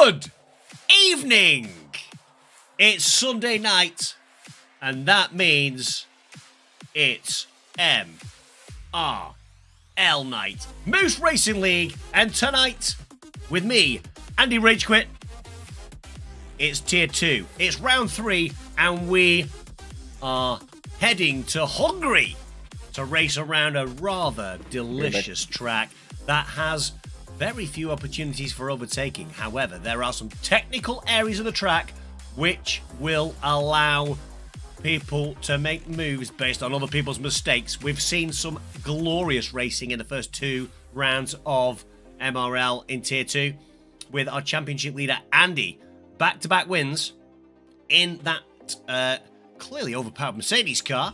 Good evening. It's Sunday night, and that means it's MRL night. Moose Racing League, and tonight, with me, Andy Ragequit, it's Tier 2. It's round 3, and we are heading to Hungary to race around a rather delicious track that has very few opportunities for overtaking. However, there are some technical areas of the track which will allow people to make moves based on other people's mistakes. We've seen some glorious racing in the first 2 rounds of MRL in Tier 2 with our championship leader Andy. Back-to-back wins in that clearly overpowered Mercedes car.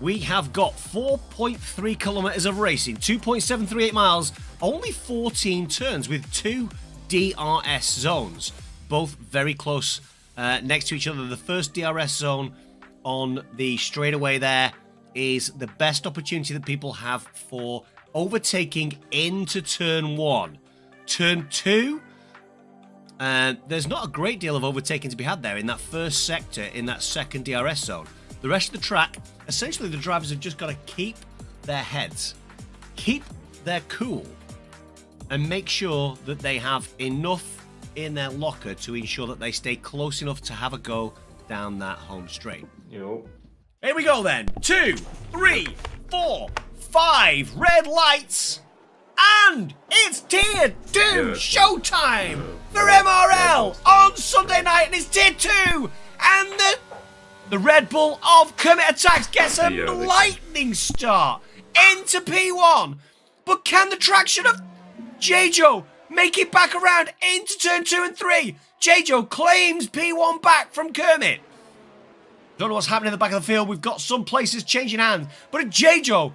We have got 4.3 kilometers of racing, 2.738 miles, only 14 turns with 2 DRS zones, both very close next to each other. The first DRS zone on the straightaway there is the best opportunity that people have for overtaking into turn 1. Turn 2, there's not a great deal of overtaking to be had there in that first sector, in that second DRS zone. The rest of the track, essentially the drivers have just got to keep their heads, keep their cool, and make sure that they have enough in their locker to ensure that they stay close enough to have a go down that home straight. Yo. Here we go then. 2, 3, 4, 5 red lights. And it's Tier 2 showtime for MRL on Sunday night, and it's Tier 2. And the Red Bull of Kermit Attacks gets a lightning start into P1. But can the traction of J-Joe make it back around into turn 2 and 3? J-Joe claims P1 back from Kermit. Don't know what's happening in the back of the field. We've got some places changing hands. But J-Joe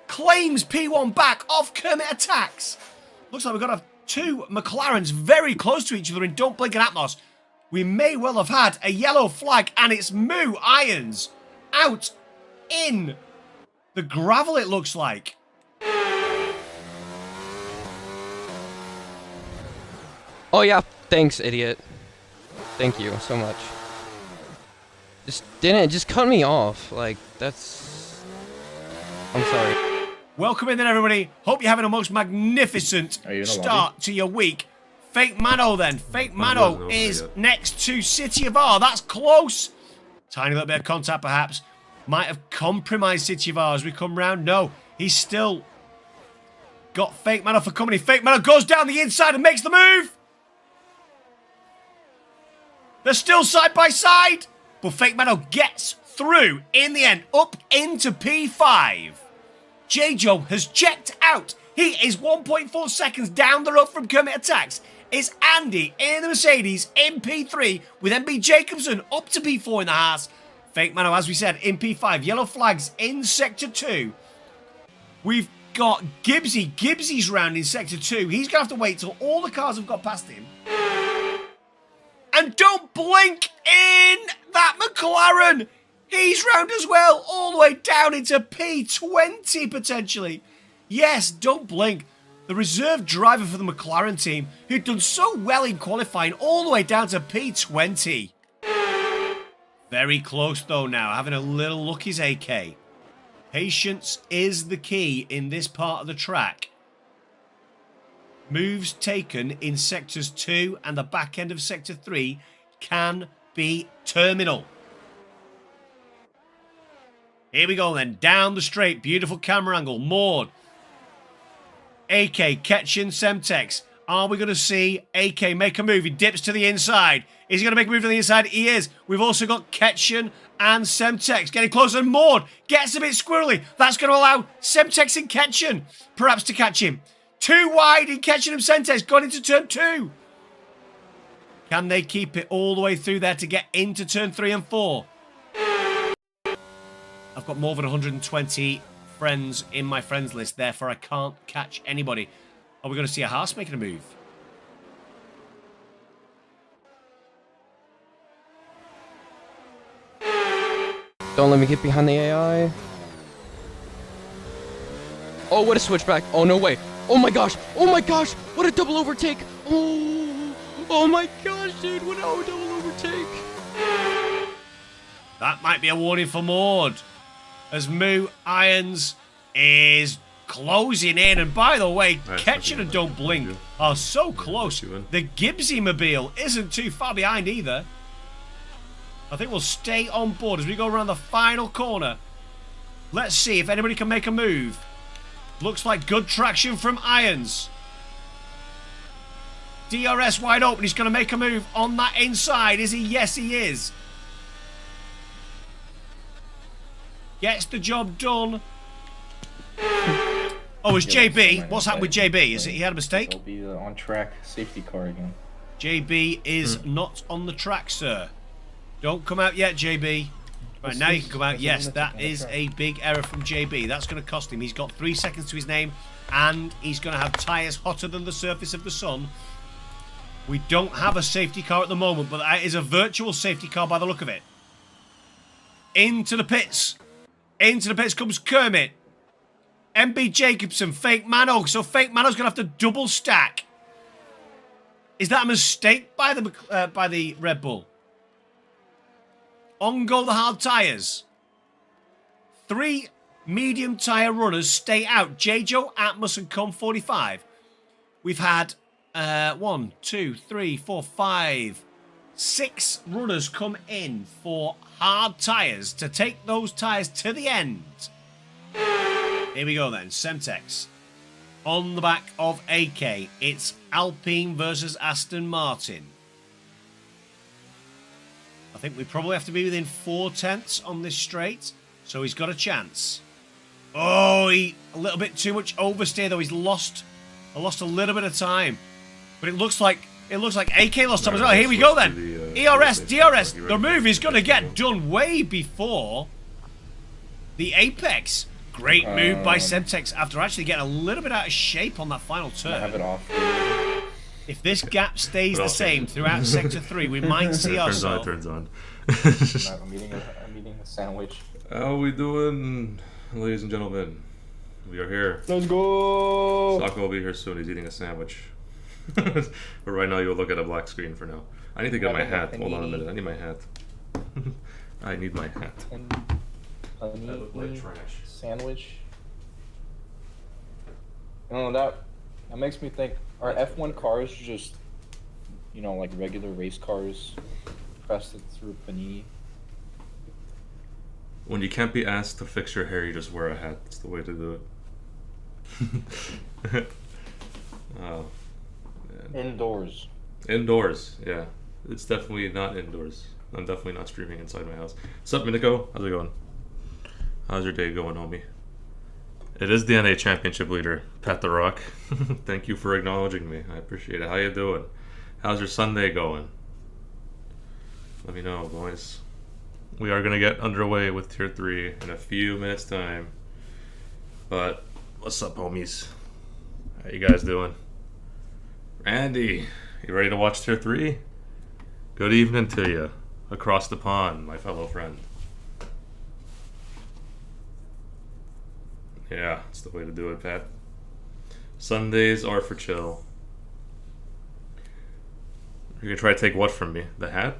claims P1 back off Kermit Attacks. Looks like we've got 2 McLarens very close to each other in Don't Blink and Atmos. We may well have had a yellow flag, and it's Moo Irons out in the gravel, it looks like. Oh yeah, thanks, idiot. Thank you so much. Just cut me off. Like, that's... I'm sorry. Welcome in then, everybody. Hope you're having a most magnificent start to your week. Fake Mano then. Fake Mano is next to City of R. That's close. Tiny little bit of contact perhaps. Might have compromised City of R as we come round. No, he's still got Fake Mano for company. Fake Mano goes down the inside and makes the move. They're still side by side. But Fake Mano gets through in the end, up into P5. J-Joe has checked out. He is 1.4 seconds down the road from Kermit Attacks. It's Andy in the Mercedes in P3 with MB Jacobson up to P4 in the Haas. Fake Mano, as we said, in P5. Yellow flags in Sector 2. We've got Gibbsy. Gibbsy's round in Sector 2. He's going to have to wait till all the cars have got past him. And don't blink in that McLaren. He's round as well, all the way down into P20 potentially. Yes, don't blink. The reserve driver for the McLaren team, who'd done so well in qualifying, all the way down to P20. Very close though now, having a little look his AK. Patience is the key in this part of the track. Moves taken in Sectors 2 and the back end of Sector 3 can be terminal. Here we go then, down the straight, beautiful camera angle, Maud. AK, Ketchen, Semtex. Are we going to see AK make a move? He dips to the inside. Is he going to make a move to the inside? He is. We've also got Ketchen and Semtex getting closer, and Maud gets a bit squirrely. That's going to allow Semtex and Ketchen perhaps to catch him. 2 wide in Ketchen and Semtex, gone into turn 2. Can they keep it all the way through there to get into turn 3 and 4? I've got more than 120 friends in my friends list, therefore I can't catch anybody. Are we going to see a Haas making a move? Don't let me get behind the AI. Oh, what a switchback. Oh, no way. Oh my gosh. Oh my gosh. What a double overtake. Oh. Oh my gosh, dude, what a double overtake. That might be a warning for Maud. As Moo Irons is closing in. And by the way, Ketchin and Don't Blink are so close. The Gibbsy Mobile isn't too far behind either. I think we'll stay on board as we go around the final corner. Let's see if anybody can make a move. Looks like good traction from Irons. DRS wide open. He's going to make a move on that inside. Is he? Yes, he is. Gets the job done. Oh, it's JB. What's happened with JB? Is it he had a mistake? It'll be the on-track safety car again. JB is not on the track, sir. Don't come out yet, JB. Right, now you can come out. Yes, that is a big error from JB. That's going to cost him. He's got 3 seconds to his name, and he's going to have tyres hotter than the surface of the sun. We don't have a safety car at the moment, but that is a virtual safety car by the look of it. Into the pits. Into the pits comes Kermit. MB Jacobson, Fake Mano. So Fake Mano's going to have to double stack. Is that a mistake by the Red Bull? On go the hard tyres. 3 medium tyre runners stay out. J-Joe, Atmos and Com45. We've had 1, 2, 3, 4, 5, 6 runners come in for hard tyres to take those tyres to the end. Here we go then. Semtex on the back of AK. It's Alpine versus Aston Martin. I think we probably have to be within 4 tenths on this straight, so he's got a chance. Oh, a little bit too much oversteer though. He's lost a little bit of time, but it looks like AK lost time as well. Here we go then. ERS, DRS. The move is going to get done way before the apex. Great move by Semtex after actually getting a little bit out of shape on that final turn. Have it off. If this gap stays the same throughout Sector 3, we might see ourselves. Turns on. I'm eating a sandwich. How we doing, ladies and gentlemen? We are here. Let's go! Sokka will be here soon. He's eating a sandwich. But right now, you'll look at a black screen for now. I need to get my hat. Hold on a minute. I need my hat. I need my hat. That looked like trash. Sandwich. You know, that makes me think, are F1 cars just, you know, like regular race cars pressed it through panini? When you can't be asked to fix your hair, you just wear a hat. That's the way to do it. Oh, man. Indoors. Indoors, yeah. It's definitely not indoors. I'm definitely not streaming inside my house. What's up, Minico? How's it going? How's your day going, homie? It is the NA Championship leader, Pat the Rock. Thank you for acknowledging me. I appreciate it. How you doing? How's your Sunday going? Let me know, boys. We are going to get underway with Tier 3 in a few minutes' time. But, what's up, homies? How you guys doing? Randy, you ready to watch Tier 3? Good evening to you. Across the pond, my fellow friend. Yeah, it's the way to do it, Pat. Sundays are for chill. You're gonna try to take what from me? The hat?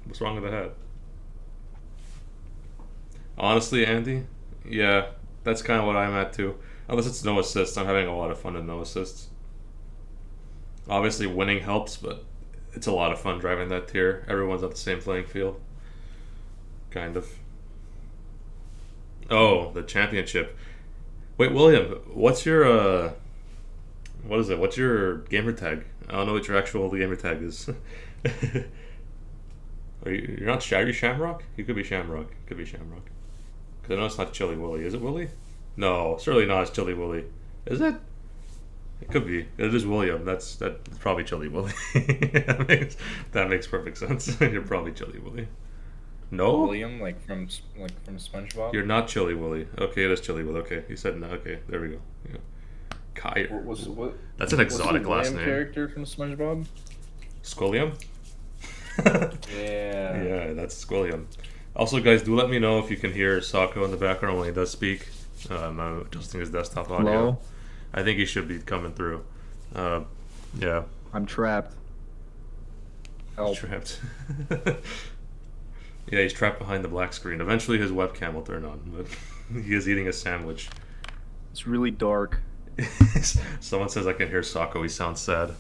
What's wrong with the hat? Honestly, Andy, yeah, that's kind of what I'm at too. Unless it's no assists, I'm having a lot of fun in no assists. Obviously, winning helps, but it's a lot of fun driving that tier. Everyone's at the same playing field. Kind of. Oh, the championship. Wait, William, what's your what is it? What's your gamer tag? I don't know what your actual gamer tag is. You're not Are you Shamrock? You could be Shamrock. Could be Shamrock. Because I know it's not Chili Willy. Is it Willy? No, certainly not. It's Chili Willy. Is it? It could be. It is William. That's probably Chili Willy. that makes perfect sense. You're probably Chili Willy. No? William, like from SpongeBob? You're not Chili Willy. Okay, it is Chili Willy. Okay, you said no. Okay, there we go. Yeah. Kyle. What? That's an exotic last name. Character from SpongeBob? Squilliam? Yeah. Yeah, that's Squilliam. Also, guys, do let me know if you can hear Sako in the background when he does speak. I'm adjusting his desktop audio. Hello? I think he should be coming through. Yeah. I'm trapped. Help. Trapped. Yeah, he's trapped behind the black screen. Eventually his webcam will turn on, but he is eating a sandwich. It's really dark. Someone says I can hear Sako, he sounds sad.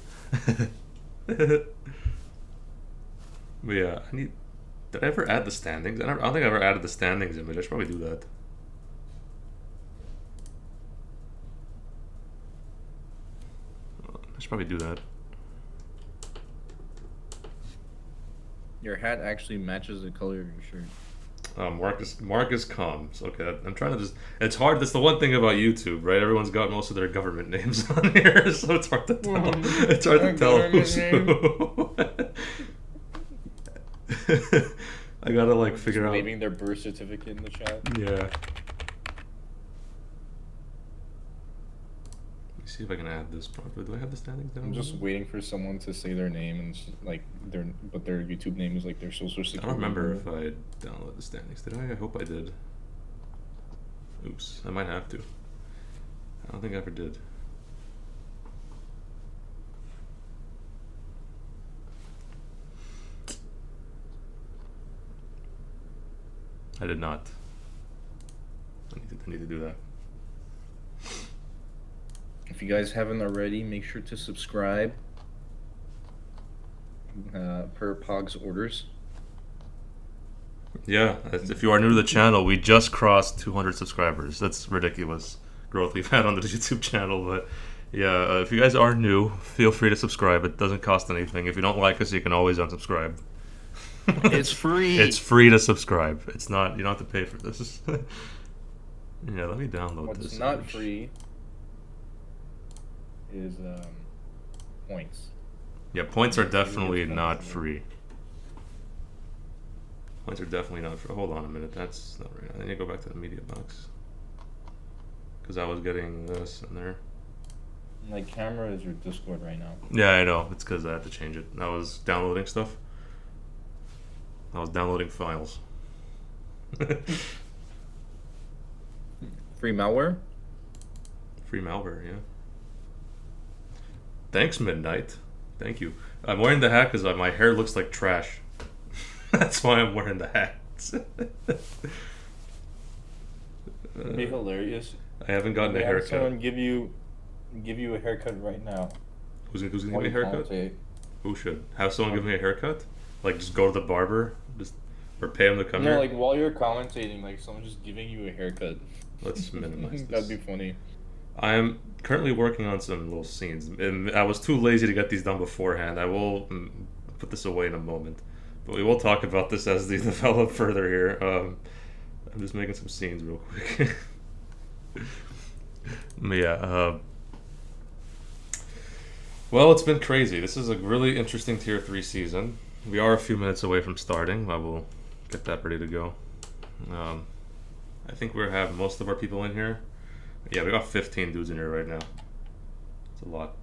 But yeah, did I ever add the standings? I don't think I ever added the standings image. I should probably do that. I should probably do that. Your hat actually matches the color of your shirt. Marcus comes. Okay, I'm trying to just. It's hard. That's the one thing about YouTube, right? Everyone's got most of their government names on here, so it's hard to tell. It's hard to tell who's who. I gotta like figure out. Leaving their birth certificate in the chat. Yeah. Let me see if I can add this properly. Do I have the standings down? I'm just waiting for someone to say their name and like their YouTube name is like their social security. I don't remember if I downloaded the standings. Did I? I hope I did. Oops, I might have to. I don't think I ever did. I did not. I need to do that. If you guys haven't already, make sure to subscribe per Pog's orders. Yeah, if you are new to the channel, we just crossed 200 subscribers. That's ridiculous growth we've had on the YouTube channel. But yeah, if you guys are new, feel free to subscribe. It doesn't cost anything. If you don't like us, you can always unsubscribe. It's free. It's free to subscribe. It's not. You don't have to pay for this. Yeah, let me download this. What's not free is points. Yeah, points are definitely not free. Points are definitely not free. Hold on a minute. That's not right. I need to go back to the media box because I was getting this in there. My camera is your Discord right now. Yeah, I know. It's because I had to change it. I was downloading stuff. I was downloading files. Free malware? Free malware, yeah. Thanks, Midnight. Thank you. I'm wearing the hat because my hair looks like trash. That's why I'm wearing the hat. It'd be hilarious. I haven't gotten a haircut. Someone give you a haircut right now. Who's gonna give me a haircut? Who should? Have someone give me a haircut? Like just go to the barber, or pay him to come here. No, like while you're commentating, like someone just giving you a haircut. Let's minimize this. That'd be funny. I am currently working on some little scenes, and I was too lazy to get these done beforehand. I will put this away in a moment, but we will talk about this as they develop further here. I'm just making some scenes real quick. But yeah, well, it's been crazy. This is a really interesting Tier 3 season. We are a few minutes away from starting. I will get that ready to go. I think we have most of our people in here. Yeah, we got 15 dudes in here right now. It's a lot.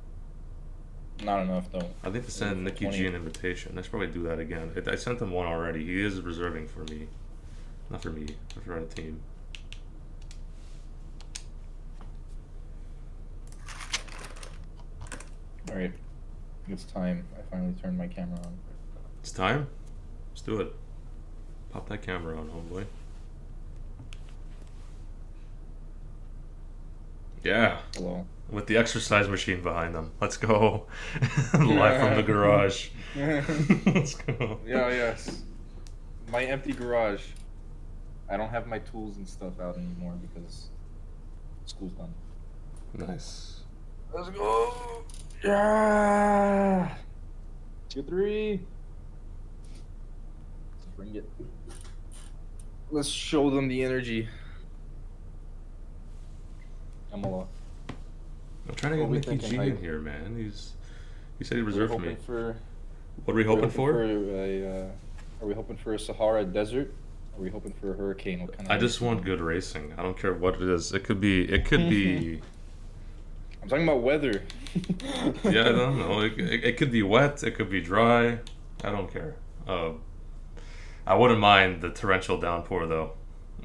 Not enough though. I think to send Nikki G an invitation. I should probably do that again. I sent him one already. He is reserving for me. Not for me, but for our team. Alright. It's time. I finally turned my camera on. It's time? Let's do it. Pop that camera on, homeboy. Yeah. Hello. With the exercise machine behind them. Let's go. Live from the garage. Let's go. Yeah, yes. My empty garage. I don't have my tools and stuff out anymore because school's done. Nice. Let's go. Yeah. Tier 3. Let's bring it. Let's show them the energy. Imola. I'm trying to get Nikki G in here, man. He said he reserved for me. What are we hoping for? Are we hoping for a Sahara Desert? Are we hoping for a hurricane? What kind of I just want good racing. I don't care what it is. It could be. I'm talking about weather. Yeah, I don't know. It could be wet. It could be dry. I don't care. I wouldn't mind the torrential downpour though.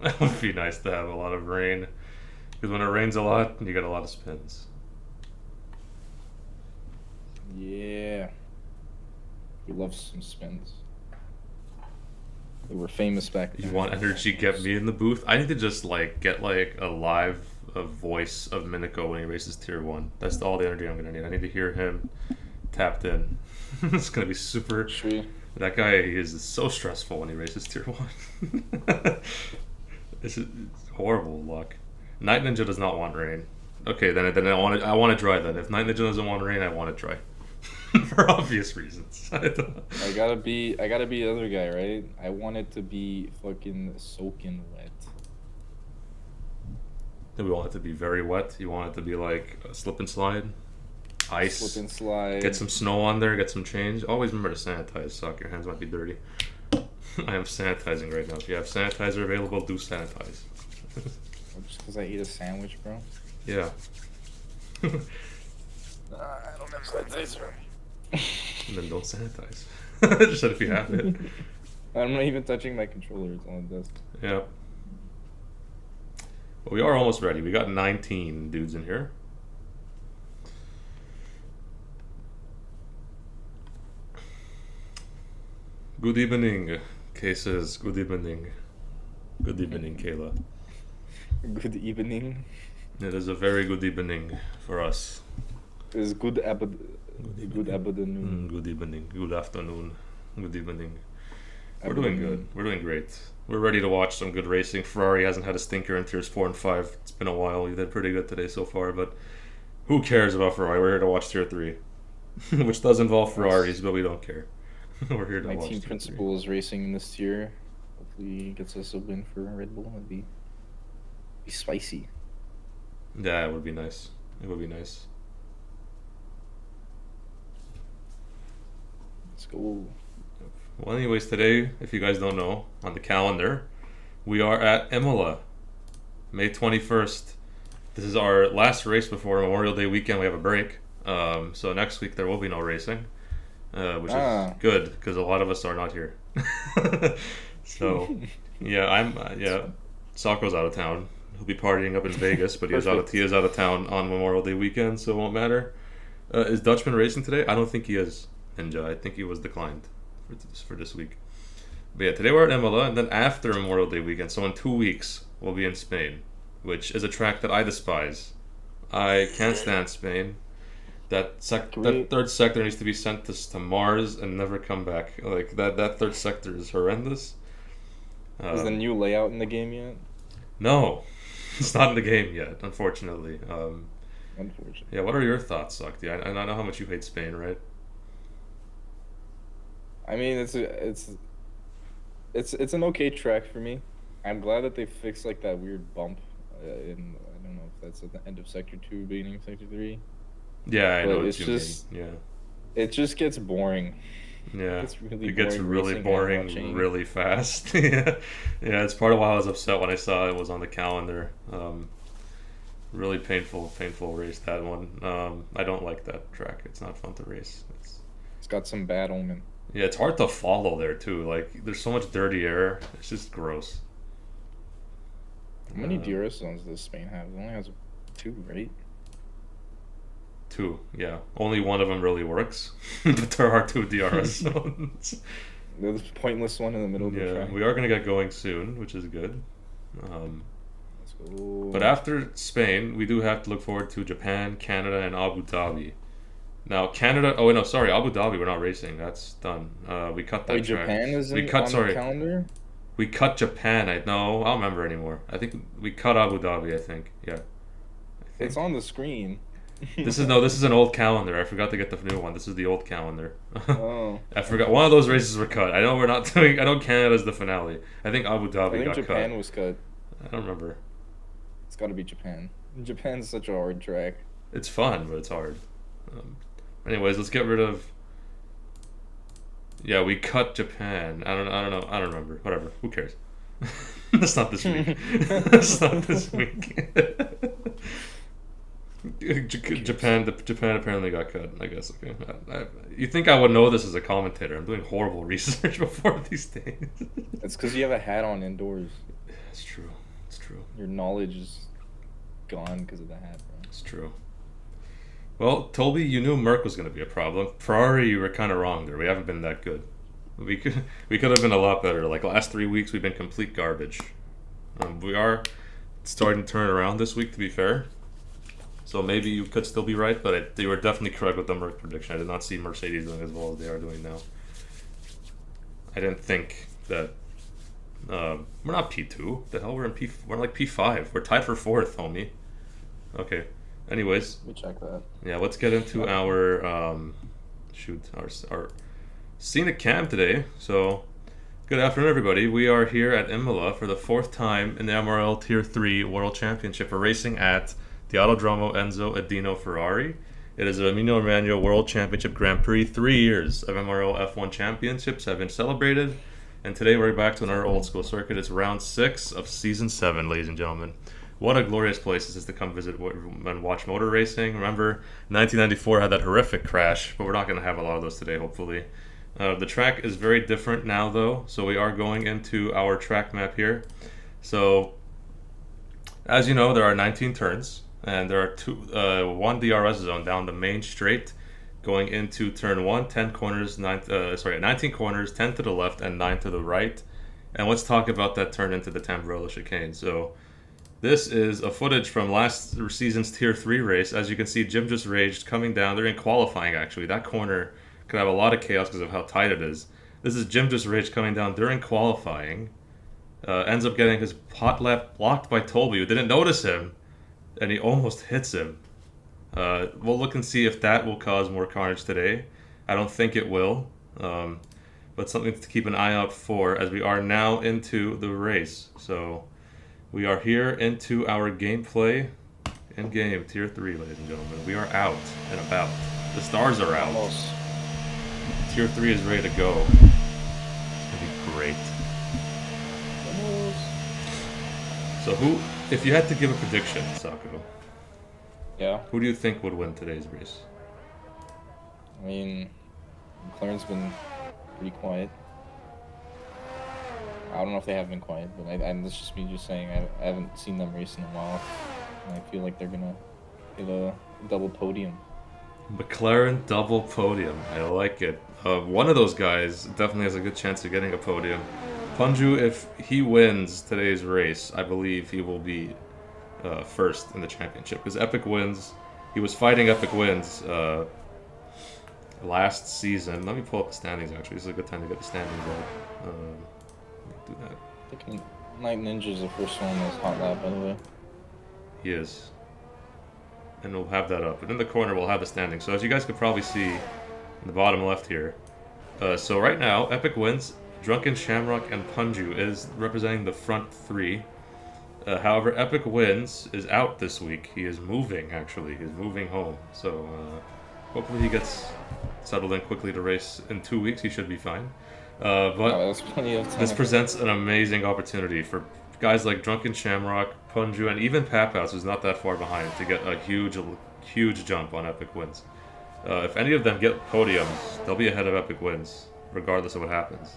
That would be nice to have a lot of rain. Because when it rains a lot, you get a lot of spins. Yeah. He loves some spins. They were famous back then. You want energy? Get me in the booth. I need to just like get like a live voice of Minico when he races tier 1. That's all the energy I'm gonna need. I need to hear him tapped in. It's gonna be super. Sure. That guy is so stressful when he races tier 1. It's horrible luck. Night Ninja does not want rain. Okay, then I want to dry then. If Night Ninja doesn't want rain, I want to dry. For obvious reasons. I gotta be the other guy, right? I want it to be fucking soaking wet. Then we want it to be very wet. You want it to be like a slip and slide, ice, Slip and slide. get some snow on there, get some change. Always remember to sanitize. Suck, your hands might be dirty. I am sanitizing right now. If you have sanitizer available, do sanitize. Just because I ate a sandwich, bro. Yeah. I don't have sanitizer. And then don't sanitize. Just said if you have it. I'm not even touching my controller. It's on the desk. Yeah. Well, we are almost ready. We got 19 dudes in here. Good evening, Cases. Good evening. Good evening, Kayla. Good evening. It is a very good evening for us. It's good afternoon. Good evening. Good afternoon. Good evening. We're doing good. We're doing great. We're ready to watch some good racing. Ferrari hasn't had a stinker in tiers 4 and 5. It's been a while. You did pretty good today so far, but who cares about Ferrari? We're here to watch tier 3, which does involve Ferraris, but we don't care. We're here to My watch team tier principal is racing in this tier. Hopefully he gets us a win for Red Bull. It'd be spicy. 3. Yeah, it would be nice. It would be nice. Let's go. Well, anyways, today, if you guys don't know, on the calendar, we are at Imola, May 21st. This is our last race before Memorial Day weekend. We have a break. So next week there will be no racing, which is good because a lot of us are not here. So, yeah, Socko's out of town. He'll be partying up in Vegas, but he is out of town on Memorial Day weekend, so it won't matter. Is Dutchman racing today? I don't think he is, Ninja. I think he was declined for this week. But yeah, today we're at Imola, and then after Memorial Day weekend, so in 2 weeks, we'll be in Spain, which is a track that I despise. I can't stand Spain. That third sector needs to be sent to Mars and never come back. Like that third sector is horrendous. Is the new layout in the game yet? No, it's not in the game yet, unfortunately. Unfortunately. Yeah, what are your thoughts, Sakti? I know how much you hate Spain, right? I mean, it's an okay track for me. I'm glad that they fixed like that weird bump. In I don't know if that's at the end of Sector 2, beginning of Sector 3. Yeah, I know But what you mean. Yeah. It just gets boring. Yeah, It gets really racing and boring watching. really fast. Yeah, it's part of why I was upset when I saw it was on the calendar. Really painful race, that one. I don't like that track. It's not fun to race. It's got some bad omen. Yeah, it's hard to follow there too. Like, there's so much dirty air. It's just gross. How many DRS zones does Spain have? It only has 2, right? 2, yeah. Only one of them really works, but there are 2 DRS zones. There's a pointless one in the middle of the Yeah, track. we are gonna get going soon, which is good. Let's go. But after Spain, we do have to look forward to Japan, Canada, and Abu Dhabi. Now, Canada... Oh, wait, no, sorry. Abu Dhabi, we're not racing. That's done. We cut that Wait, track. Japan is on the calendar? We cut Japan. I don't remember anymore. I think we cut Abu Dhabi, I think. Yeah. It's on the screen. This is an old calendar. I forgot to get the new one. This is the old calendar. Oh. I forgot. One of those races were cut. I know we're not doing... I know Canada's the finale. I think Abu Dhabi I think got Japan cut. was cut. I don't remember. It's got to be Japan. Japan's such a hard track. It's fun, but it's hard. Anyways, let's get rid of... Yeah, we cut Japan. I don't know. I don't remember. Whatever. Who cares? That's not this week. That's not this week. Japan apparently got cut. I guess. Okay. You think I would know this as a commentator? I'm doing horrible research before these days. It's because you have a hat on indoors. It's true. It's true. Your knowledge is gone because of the hat, bro. It's true. Well, Toby, you knew Merc was going to be a problem. Ferrari, you were kind of wrong there. We haven't been that good. We could have been a lot better. Like last 3 weeks, we've been complete garbage. We are starting to turn around this week, to be fair. So maybe you could still be right, but you were definitely correct with the Merc prediction. I did not see Mercedes doing as well as they are doing now. I didn't think that we're not P2. The hell, we're like P5. We're tied for 4th, homie. Okay. Anyways, Let me check that. yeah, let's get into our our scenic cam today. So, good afternoon, everybody. We are here at Imola for the 4th time in the MRL Tier 3 World Championship. We're racing at the Autodromo Enzo at Dino Ferrari. It is a Mino Emanuel World Championship Grand Prix. 3 years of MRL F1 championships have been celebrated, and today we're back to another old school circuit. It's round 6 of season 7, ladies and gentlemen. What a glorious place this is to come visit and watch motor racing. Remember, 1994 had that horrific crash, but we're not going to have a lot of those today, hopefully. The track is very different now, though, so we are going into our track map here. So, as you know, there are 19 turns. And there are one DRS zone down the main straight going into turn 1, 19 corners, 10 to the left and 9 to the right. And let's talk about that turn into the Tamburello chicane. So this is a footage from last season's Tier 3 race. As you can see, Jim just raged coming down. They're in qualifying, actually. That corner could have a lot of chaos because of how tight it is. This is Jim just raged coming down during qualifying. Ends up getting his hot lap blocked by Toby, who didn't notice him. And he almost hits him. We'll look and see if that will cause more carnage today. I don't think it will, but something to keep an eye out for as we are now into the race. So we are here into our gameplay in-game Tier 3, ladies and gentlemen. We are out and about. The stars are out. Almost. Tier 3 is ready to go. It's going to be great. Almost. So if you had to give a prediction, Sako, Yeah. who do you think would win today's race? I mean, McLaren's been pretty quiet. I don't know if they have been quiet, but that's just me just saying I haven't seen them race in a while. And I feel like they're going to hit a double podium. McLaren double podium. I like it. One of those guys definitely has a good chance of getting a podium. Punjew, if he wins today's race, I believe he will be first in the championship. Because EpikWinz, he was fighting EpikWinz last season. Let me pull up the standings, actually. This is a good time to get the standings out. Do that. I think Night Ninja's the first one that's hot lap, by the way. He is. And we'll have that up. But in the corner, we'll have the standings. So as you guys could probably see in the bottom left here. So right now, EpikWinz, DrunkinShamrock and Punjew is representing the front 3. However, EpikWinz is out this week. He is moving, actually. He's moving home. So hopefully he gets settled in quickly to race in 2 weeks. He should be fine. But That's plenty of time. this presents an amazing opportunity for guys like DrunkinShamrock, Punjew, and even Papouttz, who's not that far behind, to get a huge jump on EpikWinz. If any of them get podiums, they'll be ahead of EpikWinz, regardless of what happens.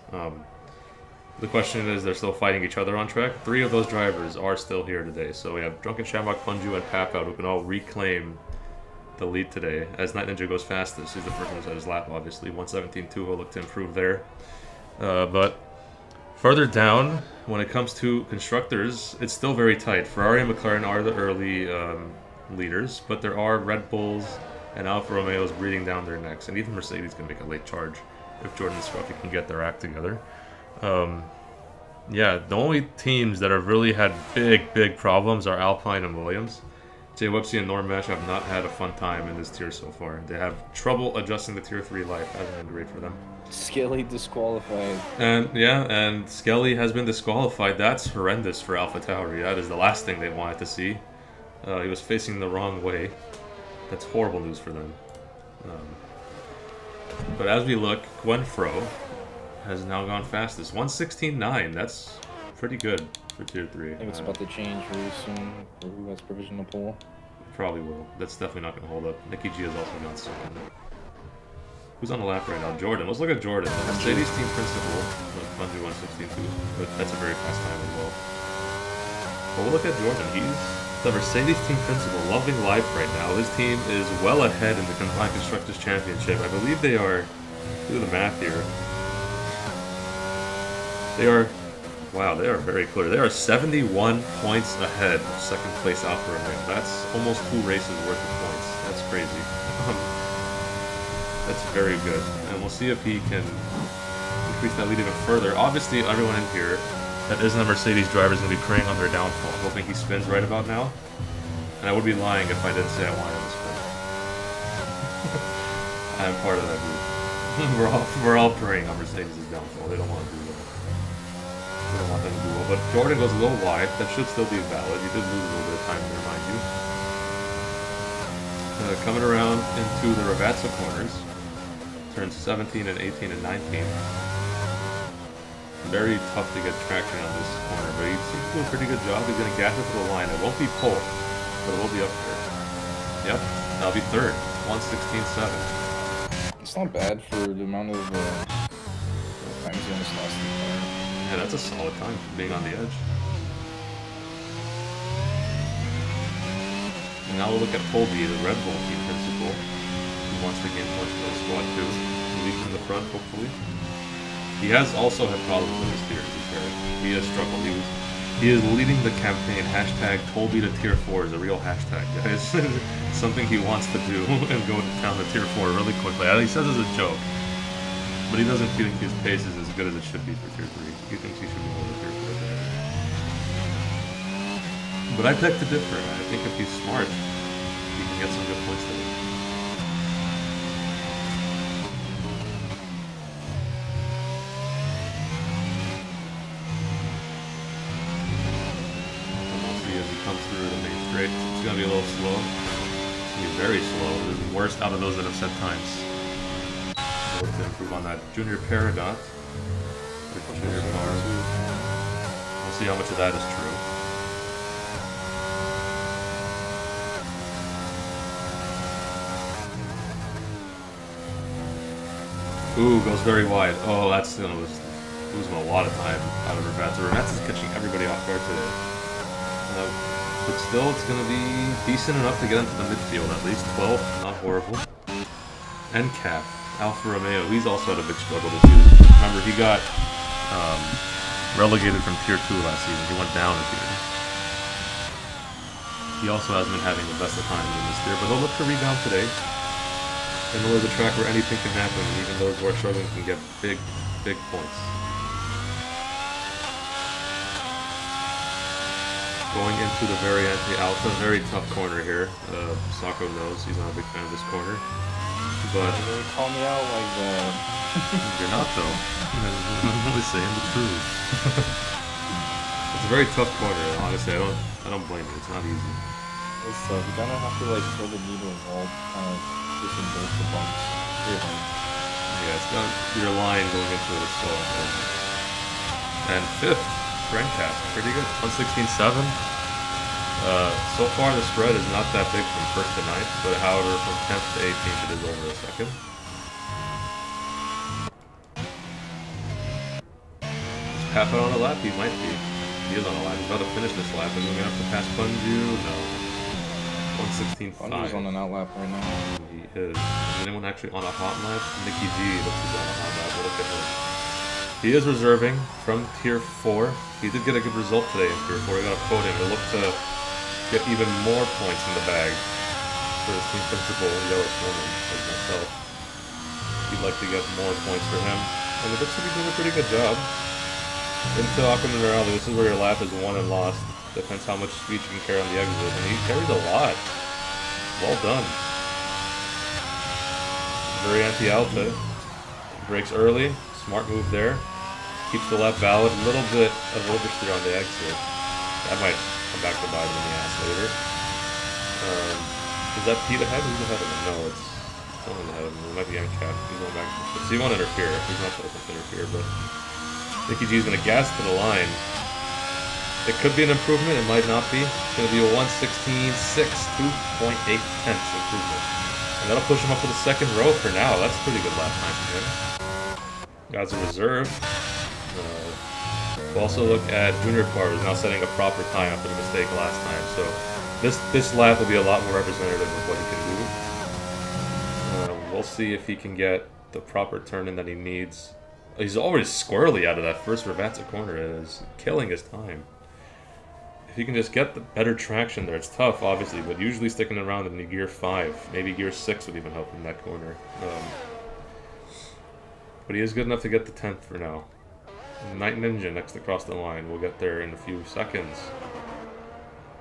The question is, they're still fighting each other on track. 3 of those drivers are still here today. So we have DrunkinShamrock, Punjew, and Papouttz, who can all reclaim the lead today. As Night Ninja goes fastest, he's the first one to set his lap, obviously. 1:17.2 will look to improve there. But further down, when it comes to constructors, it's still very tight. Ferrari and McLaren are the early leaders, but there are Red Bulls and Alfa Romeos breathing down their necks. And even Mercedes can make a late charge if Jordan and Scruffy can get their act together. Yeah, the only teams that have really had big problems are Alpine and Williams. Jay Websey and Normash have not had a fun time in this tier so far. They have trouble adjusting to Tier 3 life. Hasn't been great for them. Skelly disqualified. And Skelly has been disqualified. That's horrendous for AlphaTauri. That is the last thing they wanted to see. He was facing the wrong way. That's horrible news for them. But as we look, Gwen Fro has now gone fastest. 1:16.9. That's pretty good for Tier 3. I think it's about to change really soon for who has provisional pole. Probably will. That's definitely not going to hold up. Nikki G has also gone second. Who's on the lap right now? Jordan. Let's look at Jordan. Mercedes team principal with Punjew 1:16.2, but that's a very fast time as well. But we'll look at Jordan. He's The Mercedes team principal, loving life right now. His team is well ahead in the Combined Constructors Championship. I believe they are, do the math here. They are, wow, they are very clear. They are 71 points ahead of second place Alfa Romeo. That's almost 2 races worth of points. That's crazy. That's very good. And we'll see if he can increase that lead even further. Obviously, everyone in here that isn't a Mercedes driver is going to be preying on their downfall, hoping he spins right about now. And I would be lying if I didn't say I wanted him to spin. I am part of that group. we're all preying on Mercedes' downfall. They don't want to do well. They don't want them to do well. But Jordan goes a little wide. That should still be valid. He did lose a little bit of time there, mind you. Coming around into the Ravazza corners. Turns 17 and 18 and 19. Very tough to get traction on this corner, but he seems to do a pretty good job. He's going to gas it to the line. It won't be pole, but it will be up there. Yep, that'll be third. 1:16.7. It's not bad for the amount of times he almost lost the car. Yeah, that's a solid time for being on the edge. And now we'll look at Colby, the Red Bull team principal, who wants to gain points for the squad too. Lead from the front, hopefully. He has also had problems with his tier, to be fair. He has struggled. He is leading the campaign. Hashtag Colby to tier 4 is a real hashtag, guys. Something he wants to do and go down to tier 4 really quickly. He says it's a joke, but he doesn't think his pace is as good as it should be for tier 3. He thinks he should be more than tier 4. But I beg to differ. I think if he's smart, he can get some good points there. Through the main straight. It's going to be a little slow. It's going to be very slow. This is the worst out of those that have set times. I'll look to improve on that. Junior Paragon. Junior car. We'll see how much of that is true. Ooh, goes very wide. Oh, that's going to lose him a lot of time out of Ravazza. Ravazza's catching everybody off guard today. But still, it's going to be decent enough to get into the midfield at least. 12, not horrible. And Cap, Alfa Romeo, he's also had a big struggle this season. Remember, he got relegated from Tier 2 last season. He went down a tier. He also hasn't been having the best of times in this tier, but he'll look to rebound today. And there's a track where anything can happen, and even those who are struggling can get big, big points. Going into the very anti-alpha, very tough corner here. Sako knows he's not a big fan of this corner. But They call me out like that. you're not though. I'm only saying the truth. It's a very tough corner, honestly. I don't blame you. It's not easy. It's tough. You kind of have to like throw the needle involved, kind of disengage the bumps. Yeah, it's got your line going into it is so important. And fifth. Brentcast, pretty good. 1:16.7. So far the spread is not that big from 1st to 9th, but however from 10th to 18th it is over a second. Is Papa on a lap? He might be. He is on a lap. He's about to finish this lap. Is he going to have to pass Punjew? No. 1:16.5. Punjew's on an out lap right now. He is. Is anyone actually on a hot lap? Nicky G looks like he's on a hot lap. We'll look at him. He is reserving from Tier 4. He did get a good result today in Tier 4. He got a podium. He'll look to get even more points in the bag for his team principal, Yellow Foreman, like myself. He'd like to get more points for him. And it looks like he's doing a pretty good job. Into Aquaman Rally, this is where your lap is won and lost. Depends how much speed you can carry on the exit. And he carries a lot. Well done. Very anti-alpha. Brakes early. Smart move there. Keeps the lap valid. A little bit of oversteer on the exit. That might come back to bite him in the ass later. Is that Pete ahead? Who's ahead of him? No, it's someone ahead of him. It might be MCAP. He's going back. So he won't interfere. He's not supposed to interfere, but Nicky G is going to gas to the line. It could be an improvement. It might not be. It's going to be a 1:16.6, 2.8 tenths improvement. And that'll push him up to the second row for now. That's a pretty good lap time for him. Guys in reserve. We'll also look at Junior Car, who's now setting a proper time after the mistake last time. So This lap will be a lot more representative of what he can do. We'll see if he can get the proper turn in that he needs. He's already squarely out of that first Ravazza corner. It is killing his time. If he can just get the better traction there, it's tough, obviously, but usually sticking around in gear 5, maybe gear 6 would even help in that corner. But he is good enough to get the 10th for now. Night Ninja next across the line. We'll get there in a few seconds.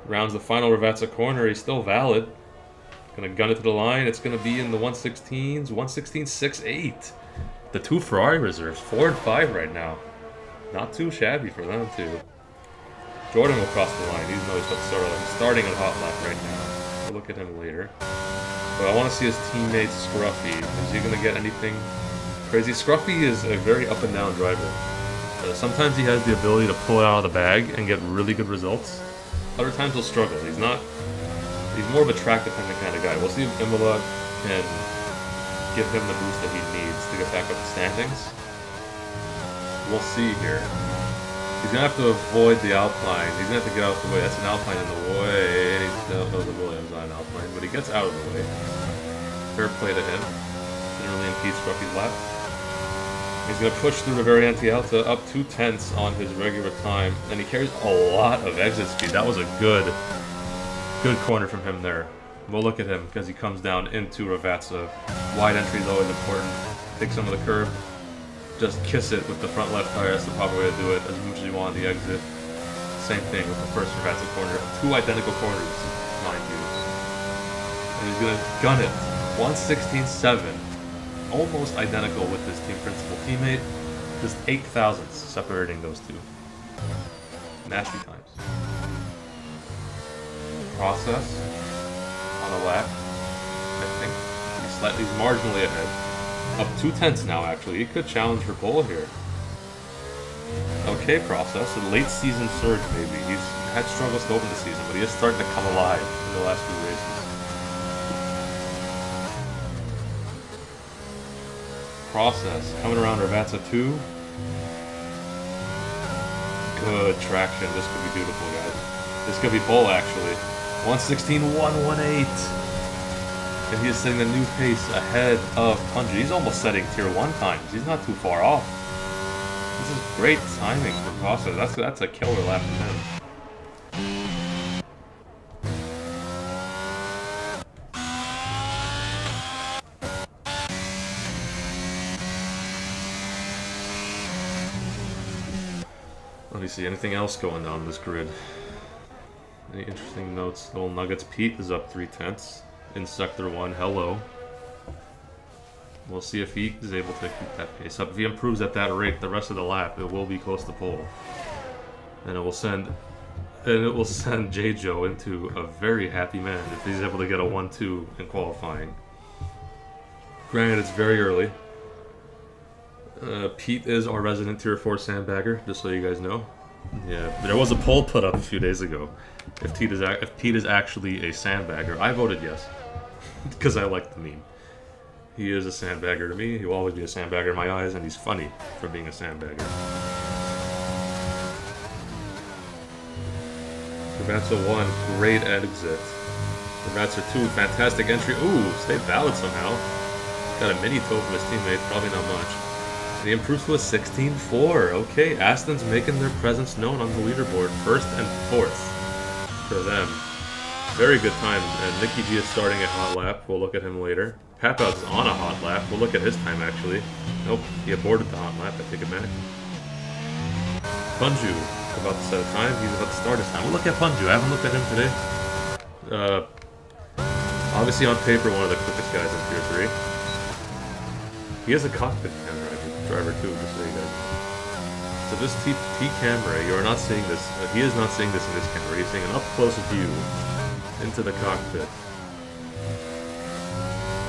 Rounds the final Ravazza corner. He's still valid. Gonna gun it to the line. It's gonna be in the 116s. 116.68. The 2 Ferrari reserves. 4 and 5 right now. Not too shabby for them, too. Jordan will cross the line. He's always starting on hot lap right now. We'll look at him later. But I want to see his teammate Scruffy. Is he going to get anything crazy? Scruffy is a very up and down driver. Sometimes he has the ability to pull it out of the bag and get really good results. Other times he'll struggle. He's more of a track dependent kind of guy. We'll see if Imola can give him the boost that he needs to get back up the standings. We'll see here. He's going to have to avoid the Alpine. He's going to have to get out of the way. That's an Alpine in the way. That was a Williams, not an Alpine. But he gets out of the way. Fair play to him. Didn't really impede Scruffy's lap. He's going to push through the very anti-Alta up 2/10 on his regular time. And he carries a lot of exit speed. That was a good corner from him there. We'll look at him because he comes down into Ravazza. Wide entry is always important. Take some of the curb. Just kiss it with the front left tire. That's the proper way to do it, as much as you want on the exit. Same thing with the first Ravazza corner. 2 identical corners, mind you. And he's going to gun it. 116.7. Almost identical with his team principal teammate. Just 8 thousandths separating those two. Nasty times. Process on a lap, I think. He's slightly marginally ahead. Up 2/10 now, actually. He could challenge for pole here. Okay, Process. A late season surge, maybe. He's had struggles to open the season, but he is starting to come alive in the last few races. Process. Coming around Ravazza 2. Good traction. This could be beautiful, guys. This could be pole, actually. 116.118. And he is setting the new pace ahead of Punjew. He's almost setting tier 1 times. He's not too far off. This is great timing for Process. That's a killer lap for him. Let me see, anything else going on this grid? Any interesting notes? Little nuggets. Pete is up 3/10 in Sector 1. Hello. We'll see if he is able to keep that pace up. If he improves at that rate the rest of the lap, it will be close to pole. And it will send J-Joe into a very happy man if he's able to get a 1-2 in qualifying. Granted, it's very early. Pete is our resident Tier 4 sandbagger, just so you guys know. Yeah, there was a poll put up a few days ago. If Pete is actually a sandbagger, I voted yes. Because I like the meme. He is a sandbagger to me. He will always be a sandbagger in my eyes, and he's funny for being a sandbagger. Ravazza 1, great exit. Ravazza 2, fantastic entry. Ooh, stayed valid somehow. Got a mini toe from his teammate, probably not much. And he improves to a 16.4. Okay, Aston's making their presence known on the leaderboard. 1st and 4th for them. Very good time. And Nicky G is starting a hot lap. We'll look at him later. Papouttz is on a hot lap. We'll look at his time, actually. Nope, he aborted the hot lap. I take it back. Punjew about to set a time. He's about to start his time. We'll look at Punjew. I haven't looked at him today. Obviously, on paper, one of the quickest guys in Tier 3. He has a cockpit camera driver too, just so you guys know. So this T camera, you are not seeing this. He is not seeing this in this camera. He's seeing an up-close view into the cockpit.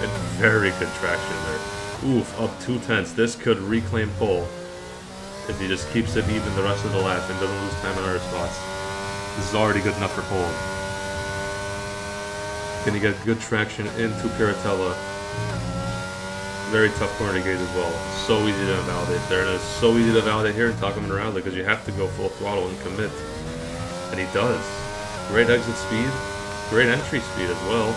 And very good traction there. Oof, up 2/10. This could reclaim pole if he just keeps it even the rest of the lap and doesn't lose time in other spots. This is already good enough for pole. Can he get good traction into Piratella? Very tough corner to gauge as well. So easy to validate there, and it's so easy to validate here in Takamine Rally because you have to go full throttle and commit. And he does. Great exit speed. Great entry speed as well.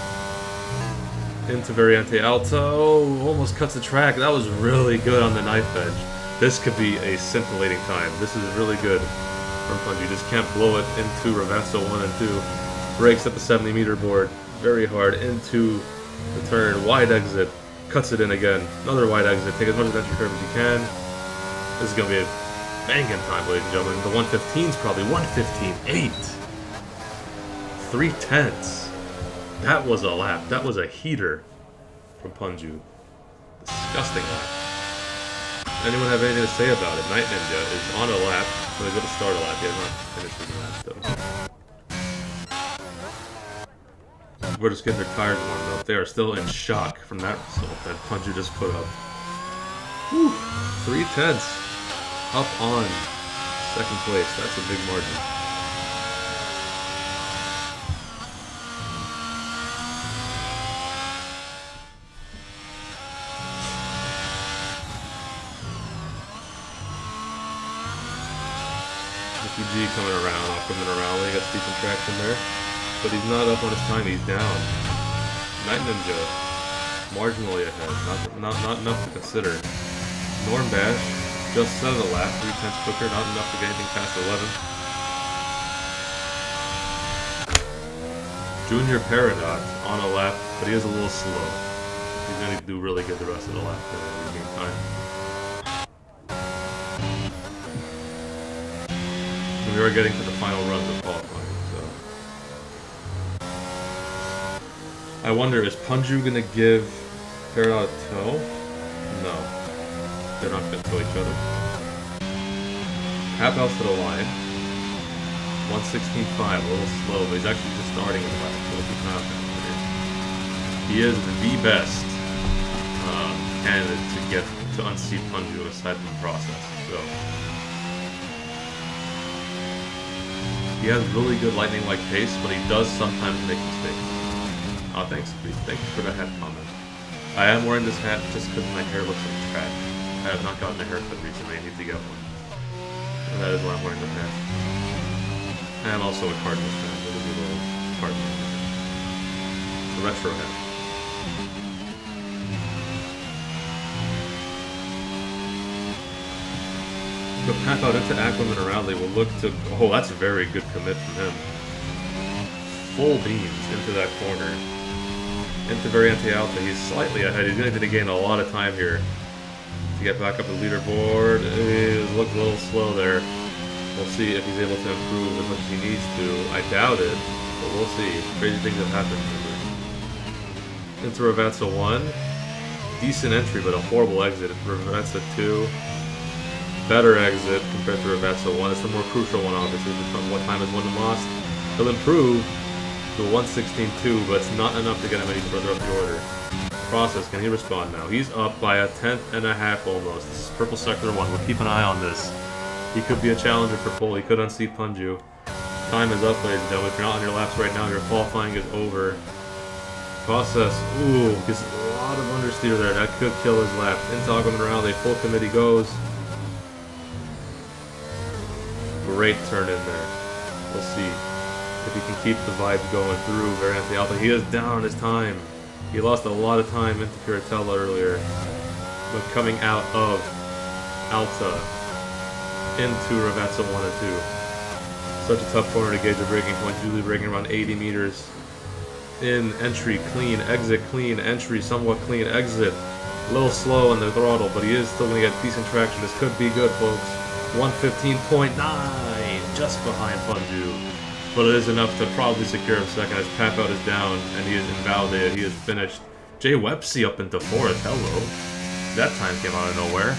Into Variante Alto. Almost cuts the track. That was really good on the knife edge. This could be a scintillating time. This is really good from Punjew. Just can't blow it into Ravazzo 1 and 2. Brakes at the 70-meter board. Very hard into the turn. Wide exit. Cuts it in again. Another wide exit. Take as much of the entry curve as you can. This is going to be a banging time, ladies and gentlemen. The 115's probably 115.8. 3/10. That was a lap. That was a heater from Punjew. Disgusting lap. Anyone have anything to say about it? Night Ninja is on a lap. So he's going to start a lap. He has not finished his lap, though. We're just getting their tires warmed up. They are still in shock from that result that Punjew just put up. Whew. 3/10. Up on second place. That's a big margin. G coming around, coming around. He got decent traction there, but he's not up on his time. He's down. Night Ninja marginally ahead, not enough to consider. Norm Bash just set the lap, 3/10 quicker, not enough to get anything past 11. Junior Paradox on a lap, but he is a little slow. He's going to do really good the rest of the lap to regain time. We are getting to the final runs of qualifying, so I wonder, is Punjew gonna give Paradox a tow? No, they're not gonna tow each other. Papouttz to the line, 116.5, a little slow, but he's actually just starting in the lap, so we'll keep an eye on him. He is the best candidate to get to unseat Punjew aside from the process. So. He has really good lightning-like pace, but he does sometimes make mistakes. Oh, thanks, Pete. Thank you for the hat comment. I am wearing this hat just because my hair looks like trash. I have not gotten a haircut recently. I need to get one. And that is why I'm wearing the hat. And also a Cardinals fan. It is a little Cardinals hat. It's a retro hat. The path out into Aquaman around, they will look to... Oh, that's a very good commit from him. Full beams into that corner. Into Variante Alta. He's slightly ahead. He's going to gain a lot of time here to get back up the leaderboard. He looks a little slow there. We'll see if he's able to improve as much as he needs to. I doubt it, but we'll see. Crazy things have happened. Into Ravazzo 1. Decent entry, but a horrible exit. Ravazzo 2. Better exit compared to Ravazzo 1. It's the more crucial one, obviously. What time is won and lost. He'll improve to 116.2, but it's not enough to get him any further up the order. Process, can he respond now? He's up by a 1/10.5 almost. This is Purple Sector 1. We'll keep an eye on this. He could be a challenger for pole. He could unseat Punjew. Time is up, ladies and gentlemen. If you're not on your laps right now, your qualifying is over. Process, ooh, gets a lot of understeer there. That could kill his lap. Into Aquaman around, a full committee goes. Great turn in there. We'll see if he can keep the vibes going through Variante Alta. He is down on his time. He lost a lot of time into Piratella earlier. But coming out of Alta into Ravazzo 1 and 2. Such a tough corner to gauge the braking point. Usually braking around 80 meters. In, entry, clean, exit, clean, entry, somewhat clean, exit. A little slow on the throttle, but he is still going to get decent traction. This could be good, folks. 115.9, just behind Punjew. But it is enough to probably secure him second as Papouttz is down and he is invalidated. He is finished. Jay Wepsy up into fourth. Hello. That time came out of nowhere.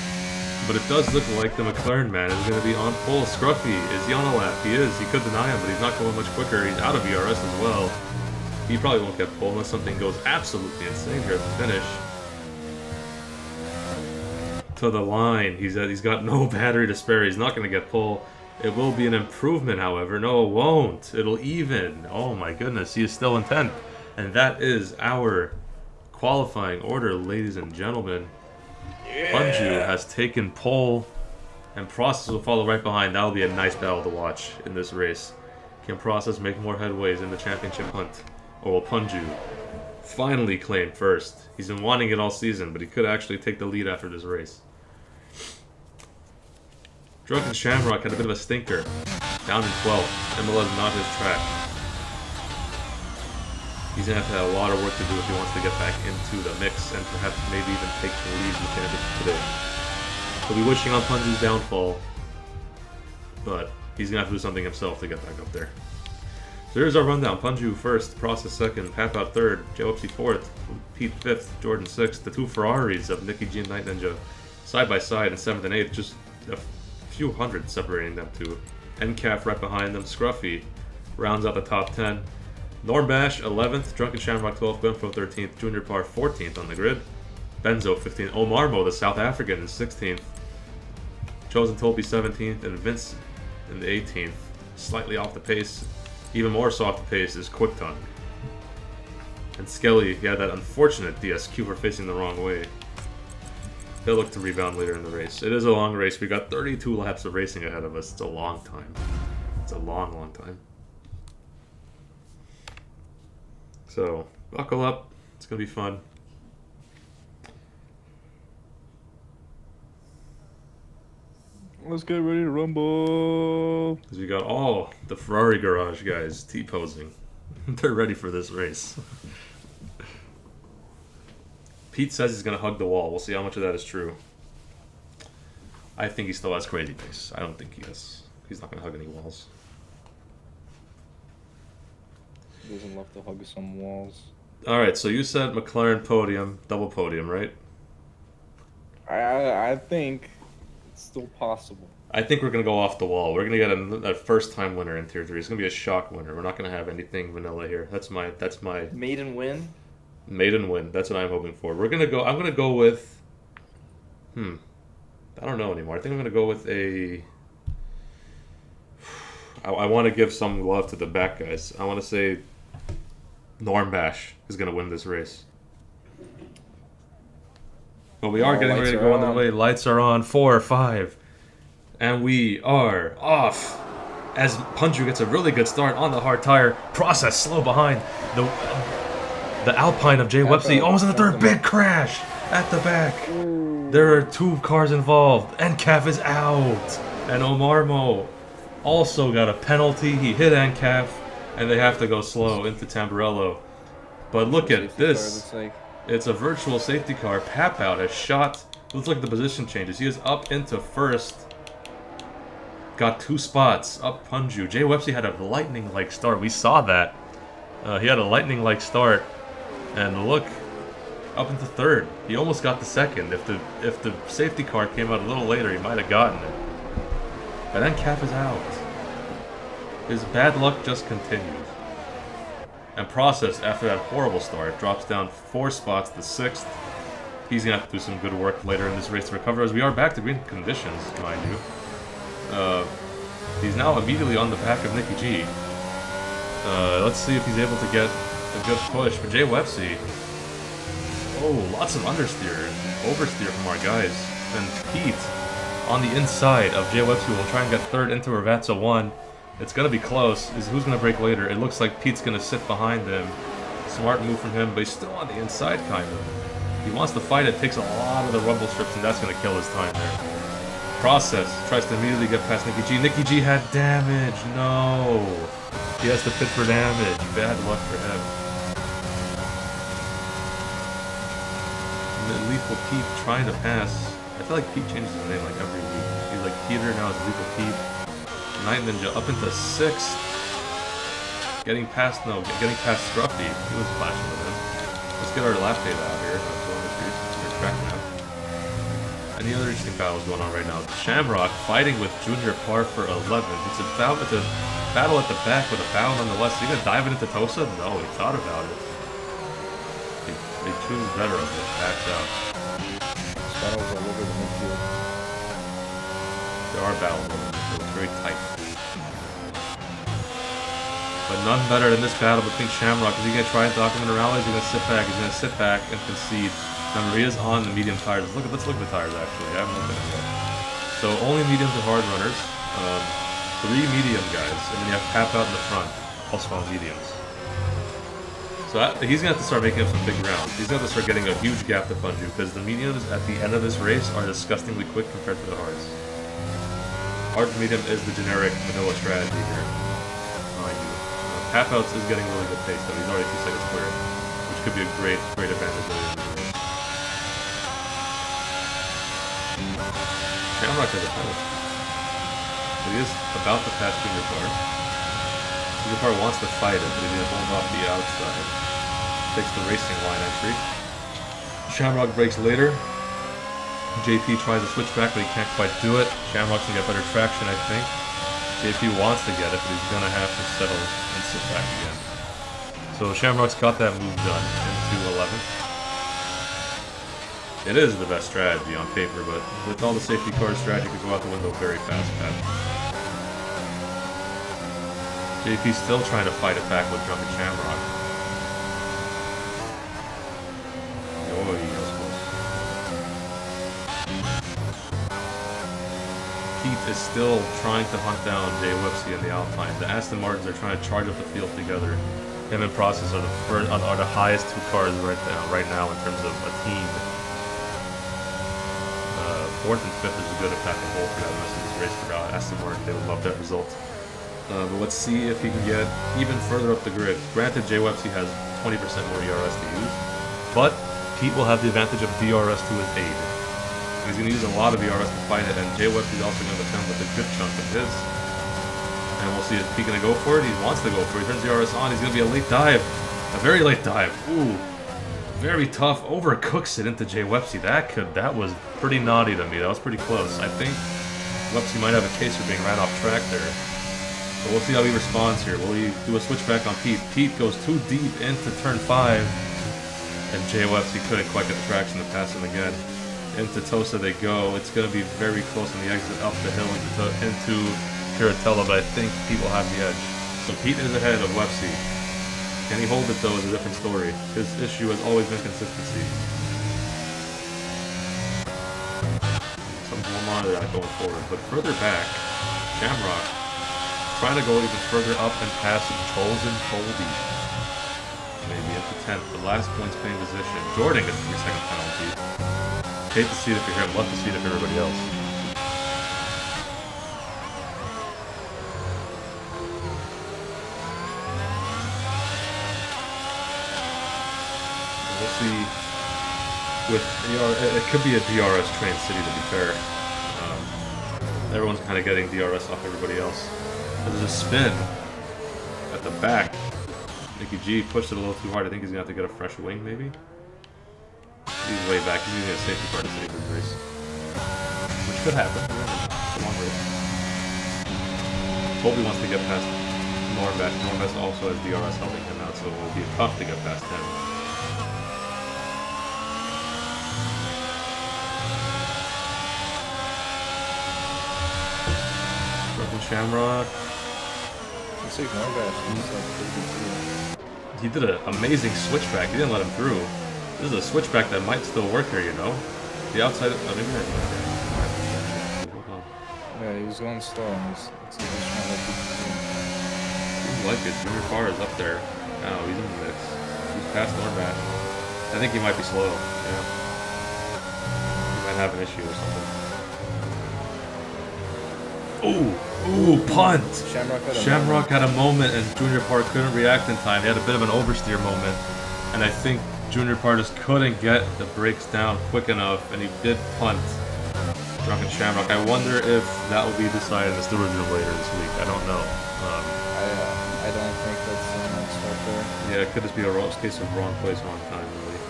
But it does look like the McLaren man is going to be on pole. Scruffy, is he on a lap? He is. He could deny him, but he's not going much quicker. He's out of ERS as well. He probably won't get pole unless something goes absolutely insane here at the finish. To the line. He's got no battery to spare. He's not going to get pole. It will be an improvement, however. No, it won't. It'll even. Oh my goodness. He is still in 10th. And that is our qualifying order, ladies and gentlemen. Yeah. Punjew has taken pole, and Process will follow right behind. That will be a nice battle to watch in this race. Can Process make more headways in the championship hunt? Or will Punjew finally claim first? He's been wanting it all season, but he could actually take the lead after this race. DrunkinShamrock had a bit of a stinker. Down in 12th. Imola is not his track. He's going to have a lot of work to do if he wants to get back into the mix and perhaps maybe even take the lead in the championship today. He'll be wishing on Punjew's downfall, but he's going to have to do something himself to get back up there. So here's our rundown. Punjew first, Process second, Papouttz third, Joepsy fourth, Pete fifth, Jordan sixth. The two Ferraris of Nicky G and Night Ninja side by side in 7th and 8th, just a few hundred separating them two. NCAF right behind them. Scruffy rounds out the top 10. Norbash 11th, DrunkinShamrock 12th, Gunfro 13th, Junior Par 14th on the grid. Benzo 15th, Omarmo, the South African, in 16th. Chosen Tolby 17th, and Vince in the 18th. Slightly off the pace. Even more so off the pace is Quick Tongue. And Skelly, he had that unfortunate DSQ for facing the wrong way. He'll look to rebound later in the race. It is a long race. We got 32 laps of racing ahead of us. It's a long time. It's a long, long time. So, buckle up. It's going to be fun. Let's get ready to rumble. Because we got all the Ferrari garage guys T-posing. They're ready for this race. Pete says he's going to hug the wall. We'll see how much of that is true. I think he still has crazy pace. I don't think he has. He's not going to hug any walls. He doesn't love to hug some walls. Alright, so you said McLaren podium, double podium, right? I think it's still possible. I think we're going to go off the wall. We're going to get a first-time winner in Tier 3. It's going to be a shock winner. We're not going to have anything vanilla here. That's my Maiden win? maiden win. That's what I'm hoping for. I'm going to go with I don't know anymore. I think I'm going to go with a I want to give some love to the back guys. I want to say Norbash is going to win this race. But we are getting ready to go on the way. Lights are on. 4, 5. And we are off. As Punjew gets a really good start on the hard tire. Process slow behind. The Alpine of Jay Websey almost in the third. Big crash at the back. There are 2 cars involved. NCAF is out. And Omarmo also got a penalty. He hit NCAF. And they have to go slow into Tamburello. But look at this. It's a virtual safety car. Papouttz has shot. Let's look at the position changes. He is up into first. Got 2 spots. Up Punjew. Jay Websey had a lightning-like start. We saw that. He had a lightning-like start. And look, up into third. He almost got the second. If the safety car came out a little later, he might have gotten it. But then Cap is out. His bad luck just continues. And Process, after that horrible start, drops down 4 spots to 6th. He's going to have to do some good work later in this race to recover, as we are back to green conditions, mind you. He's now immediately on the back of Nicky G. Let's see if he's able to get a good push. But Jay Websey, lots of understeer and oversteer from our guys. And Pete on the inside of Jay Websey will try and get third into Ravazza 1. It's going to be close. Who's going to break later? It looks like Pete's going to sit behind him. Smart move from him, but he's still on the inside, kind of. He wants to fight it, takes a lot of the rumble strips, and that's going to kill his time there. Process tries to immediately get past Nicky G. Nicky G had damage. No. He has to pit for damage. Bad luck for him. And Lethal Pete trying to pass. I feel like Pete changes his name like every week. He's like Peter, now it's Lethal Pete. Night Ninja up into 6th. Getting past Scruffy. He was flashing with him. Let's get our lap data out here. We're tracking out. Any other interesting battles going on right now? Shamrock fighting with Junior Par for 11. It's a battle at the back with a battle nonetheless. Are you gonna dive into Tosa? No, he thought about it. They choose better of it. Backs out. Battles all over the midfield. There are battles over the midfield. It's very tight. But none better than this battle between Shamrock. Is he going to try and document a rally? Is he going to sit back? He's going to sit back and concede. Remember, he is on the medium tires. Let's look at the tires, actually. I haven't looked at them yet. So only mediums and hard runners. 3 medium guys. And then you have Papouttz in the front. Also on mediums. So he's going to have to start making up some big rounds. He's going to have to start getting a huge gap to Punjew because the mediums at the end of this race are disgustingly quick compared to the hards. Hard to medium is the generic vanilla strategy here. Papouttz is getting really good pace though. He's already 2 seconds clear, which could be a great advantage later in the race. Shamrock has a penalty. So he is about to pass Junior Par. Junior Par wants to fight it, but he's going to hold off the outside. Takes the racing line entry. Shamrock breaks later. JP tries to switch back, but he can't quite do it. Shamrock's going to get better traction, I think. JP wants to get it, but he's going to have to settle and sit back again. So Shamrock's got that move done into 11th. It is the best strategy on paper, but with all the safety cars, strategy could go out the window very fast, Pat. JP's still trying to fight it back with Drunken Shamrock. Oh, he goes close. Pete is still trying to hunt down Jay Whipsy in the Alpine. The Aston Martins are trying to charge up the field together. Him and Process are the highest 2 cars right now in terms of a team. 4th and 5th is a good attack and hold for that rest of this race for Aston Martin. They would love that result. But let's see if he can get even further up the grid. Granted, Jay Whipsy has 20% more ERS to use, but Pete will have the advantage of DRS to his aid. He's going to use a lot of ERS to fight it, and Jay Whipsy is also going to defend with a good chunk of his. And we'll see, is Pete going to go for it? He wants to go for it. He turns the ERS on. He's going to be a late dive. A very late dive. Ooh. Very tough. Overcooks it into Jay Whipsy. That was pretty naughty to me. That was pretty close. I think Whipsy might have a case for being right off track there. But we'll see how he responds here. Will he do a switchback on Pete? Pete goes too deep into turn 5. And Jay Whipsy couldn't quite get the traction to pass him again. Into Tosa they go. It's going to be very close on the exit up the hill into Piratella, but I think Pete will have the edge. So Pete is ahead of Whipsy. Can he hold it though is a different story. His issue has always been consistency. Something we'll monitor that going forward. But further back, Shamrock trying to go even further up and past Chosen Colby. Maybe into 10th, the last points paying position. Jordan gets the 3-second penalty. Hate to see it if you're him, love to see it if everybody else. We'll see. It could be a DRS train city to be fair. Everyone's kind of getting DRS off everybody else. There's a spin at the back. Nicky G pushed it a little too hard. I think he's gonna have to get a fresh wing maybe. He's way back. He's using a safety car to save his race, which could happen. It's a long race. Colby wants to get past Normbest. Normbest also has DRS helping him out, so it will be tough to get past him. Shamrock. Let's take Normbest. He's like pretty good too. He did an amazing switchback. He didn't let him through. This is a switchback that might still work here, you know? The outside of... maybe not. Yeah, he was going slow and he's trying to let people through. Seems like it. Junior Farr is up there. Oh, he's in the mix. He's past Normbest. I think he might be slow. Yeah. He might have an issue or something. Ooh, punt! Shamrock had a moment and Junior Par couldn't react in time. He had a bit of an oversteer moment. And I think Junior Par just couldn't get the brakes down quick enough, and he did punt Drunken Shamrock. I wonder if that will be decided in the stewards room later this week. I don't know. I don't think that's the next step there. Yeah, it could just be a case of wrong place, wrong time, really.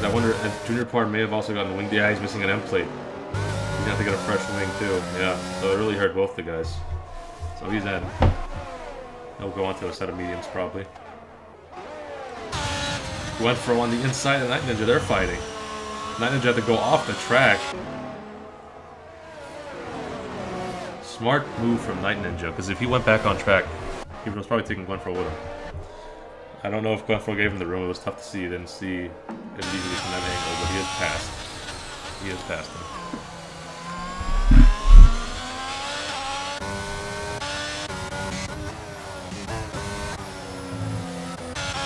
I wonder if Junior Par may have also gotten the wing. Yeah, he's missing an M plate. He's gonna have to get a fresh wing too. Yeah, so it really hurt both the guys. So he's in. He'll go on to a set of mediums probably. Went for on the inside of Night Ninja. They're fighting. Night Ninja had to go off the track. Smart move from Night Ninja, because if he went back on track, he was probably taking Gwenfro with him. I don't know if Gwenfro gave him the room. It was tough to see. He didn't see it easily from that angle, but he is past. He is past him.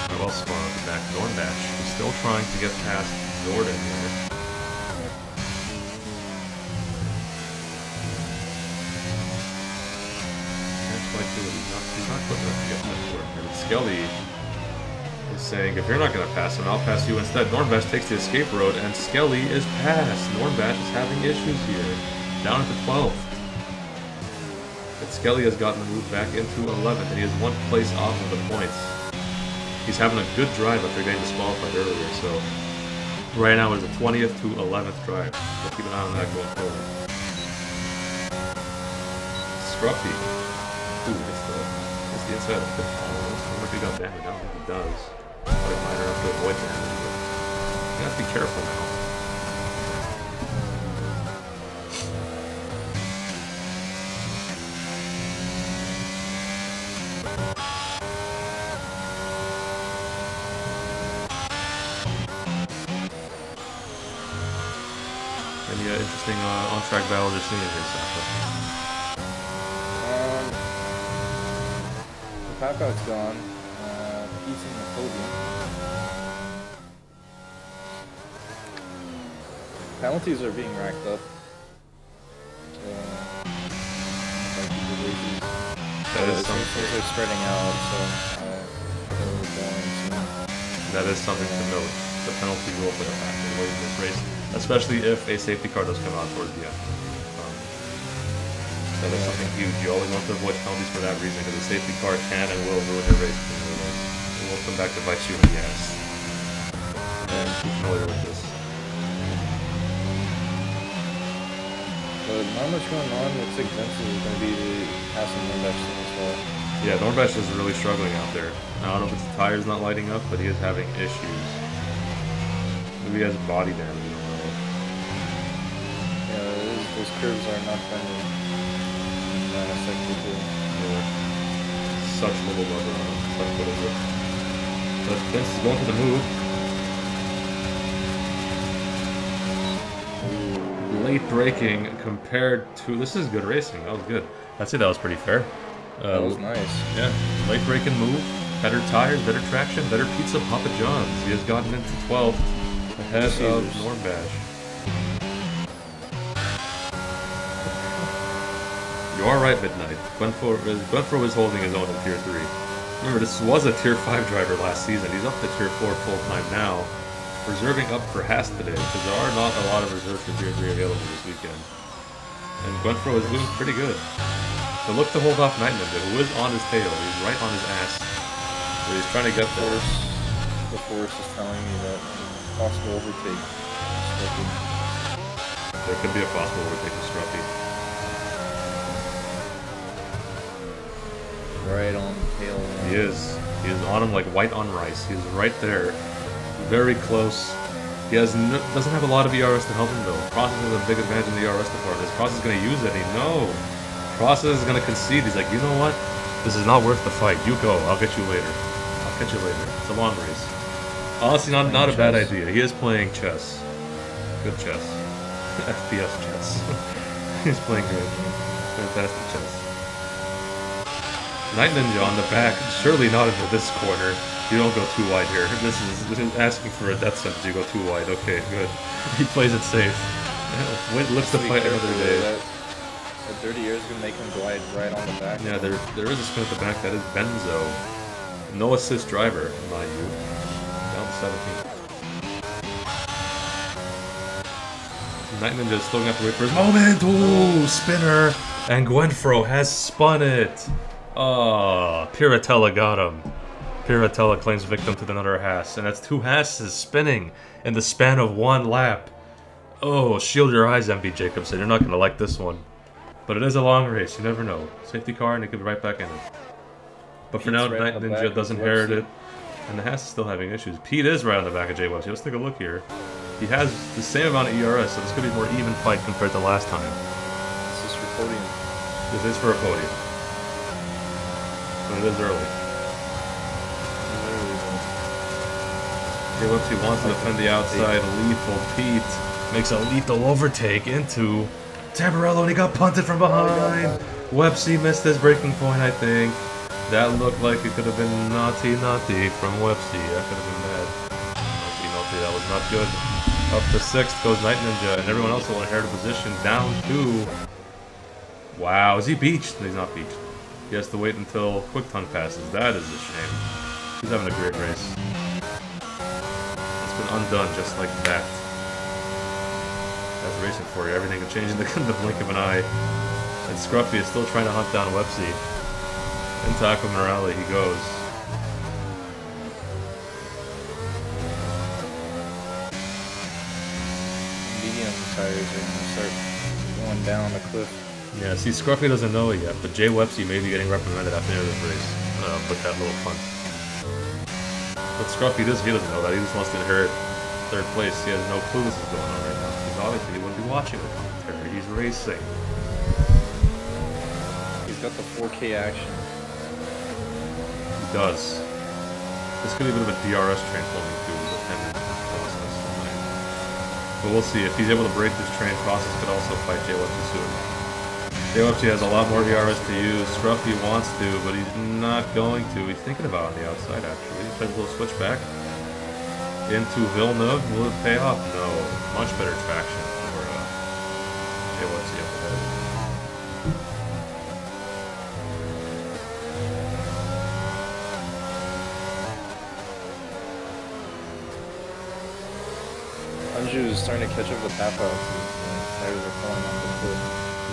Well spun on the back. Nornbash is still trying to get past Jordan here. That's quite good. He's not quick enough to get that work. And Skelly is saying, if you're not going to pass him, I'll pass you instead. Nornbash takes the escape road, and Skelly is passed. Nornbash is having issues here. Down at the 12th. But Skelly has gotten the move back into 11th, and he is 1 place off of the points. He's having a good drive after getting disqualified earlier, so right now is the 20th to 11th drive. So keep an eye on that going forward. Scruffy. Ooh, it's the inside of the pit. I wonder if he got damage. I don't think he does. But it might have to avoid damage, but you have to be careful now. Any interesting on-track battles you're seeing here, Sasha? Papoutt's gone. He's in the podium. Penalties are being racked up. That is something. They're spreading out, so they're going soon. That is something to note. The penalty will play a factor late in this race, especially if a safety car does come out towards the end. That is something huge. You always want to avoid penalties for that reason, because a safety car can and will ruin your race. It will come back to bite you in the ass. And be familiar with this. But not much going on. Looks like Vince is going to be passing Nornbash soon as well. Yeah, Nornbash is really struggling out there. I don't know if it's the tires not lighting up, but he is having issues. Maybe he has body damage. I don't know. Yeah, those curves are not friendly. Yeah. Such little rubber on him. Such little grip. But Vince is going for the move. Ooh. Late braking compared to... This is good racing. That was good. I'd say that was pretty fair. That was nice. Yeah. Late braking move. Better tires, better traction, better pizza, Papa John's. He has gotten into 12th ahead of Nornbash. You are right, Midnight. Gwenfro is holding his own in Tier 3. Remember, this was a Tier 5 driver last season. He's up to Tier 4 full-time now, reserving up for Haas today, because there are not a lot of reserves for Tier 3 available this weekend. And Gwenfro is doing pretty good. So look to hold off Night Ninja, who is on his tail. He's right on his ass. So he's trying to get there. The force is telling me that possible overtake. There could be a possible overtake to Scruffy. Right on the tail. He is. He is on him like white on rice. He is right there. Very close. He doesn't have a lot of ERS to help him though. Process has a big advantage in the ERS department. Is Process going to use any? No. Process is going to concede. He's like, you know what? This is not worth the fight. You go. I'll get you later. I'll catch you later. It's a long race. Honestly, not a bad idea. He is playing chess. Good chess. FPS chess. He's playing good. Fantastic chess. Night Ninja on the back. Surely not into this corner. You don't go too wide here. This is asking for a death sentence. You go too wide. Okay, good. He plays it safe. Lifts the fight another day. That dirty air is going to make him glide right on the back. Yeah, there is a spin at the back. That is Benzo. No assist driver, mind you. Down to 17. Night Ninja is still going to have to wait for his moment. Ooh, spinner. And Gwenfro has spun it. Oh, Piratella got him. Piratella claims victim to another Haas. And that's 2 Haases spinning in the span of 1 lap. Oh, shield your eyes, MB Jacobson. You're not going to like this one. But it is a long race. You never know. Safety car, and it could be right back in it. But for now, Night Ninja does inherit it. And the Haas is still having issues. Pete is right on the back of J-Webs. Let's take a look here. He has the same amount of ERS, so this could be a more even fight compared to last time. This is for podium. This is for a podium. But it is early. J-Webs, he wants to defend the outside. Lethal Pete makes a lethal overtake into Tamburello, and he got punted from behind. Websy missed his breaking point, I think. That looked like it could have been naughty from Websy. That could have been bad. Naughty, that was not good. Up to 6th goes Night Ninja, and everyone else will inherit a position down to... Wow, is he beached? He's not beached. He has to wait until Quick Tongue passes. That is a shame. He's having a great race. It's been undone just like that. That's racing for you. Everything can change in the blink of an eye. And Scruffy is still trying to hunt down Websy. Into Aqua Morale he goes. Medium tires are gonna start going down the cliff. Yeah, see, Scruffy doesn't know it yet, but Jay Websy may be getting reprimanded after the end of this race with that little punt. But Scruffy he doesn't know that. He just wants to inherit 3rd place. He has no clue this is going on right now. Because obviously he wouldn't be watching the commentary. He's racing. He's got the 4K action. He does. This could be a bit of a DRS train pulling through with him in the process. But we'll see. If he's able to break this train, Process could also fight Jay Websy soon. Jay Websy has a lot more DRS to use. Scruffy wants to, but he's not going to. He's thinking about it on the outside, actually. He plays a little switch back into Villeneuve. Will it pay off? No. Much better traction for Jay Websy up ahead. Punjew is starting to catch up with Papouttz. Tires are falling off the cliff.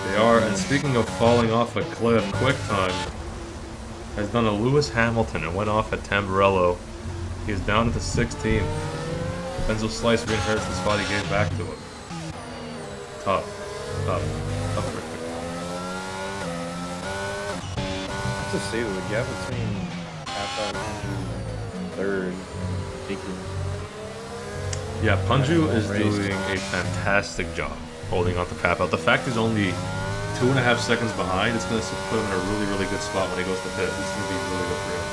They are, and speaking of falling off a cliff, Quick Tongue has done a Lewis Hamilton and went off at Tamburello. He is down to the 16th. Enzo Slice reinherits the spot he gave back to him. Tough for Quick Tongue. To say the gap between Papouttz and 3rd, ridiculous. Yeah, Punjew is doing a fantastic job holding on to Papouttz. The fact he's only 2.5 seconds behind, it's going to put him in a really good spot when he goes to pit. This is going to be really good for him.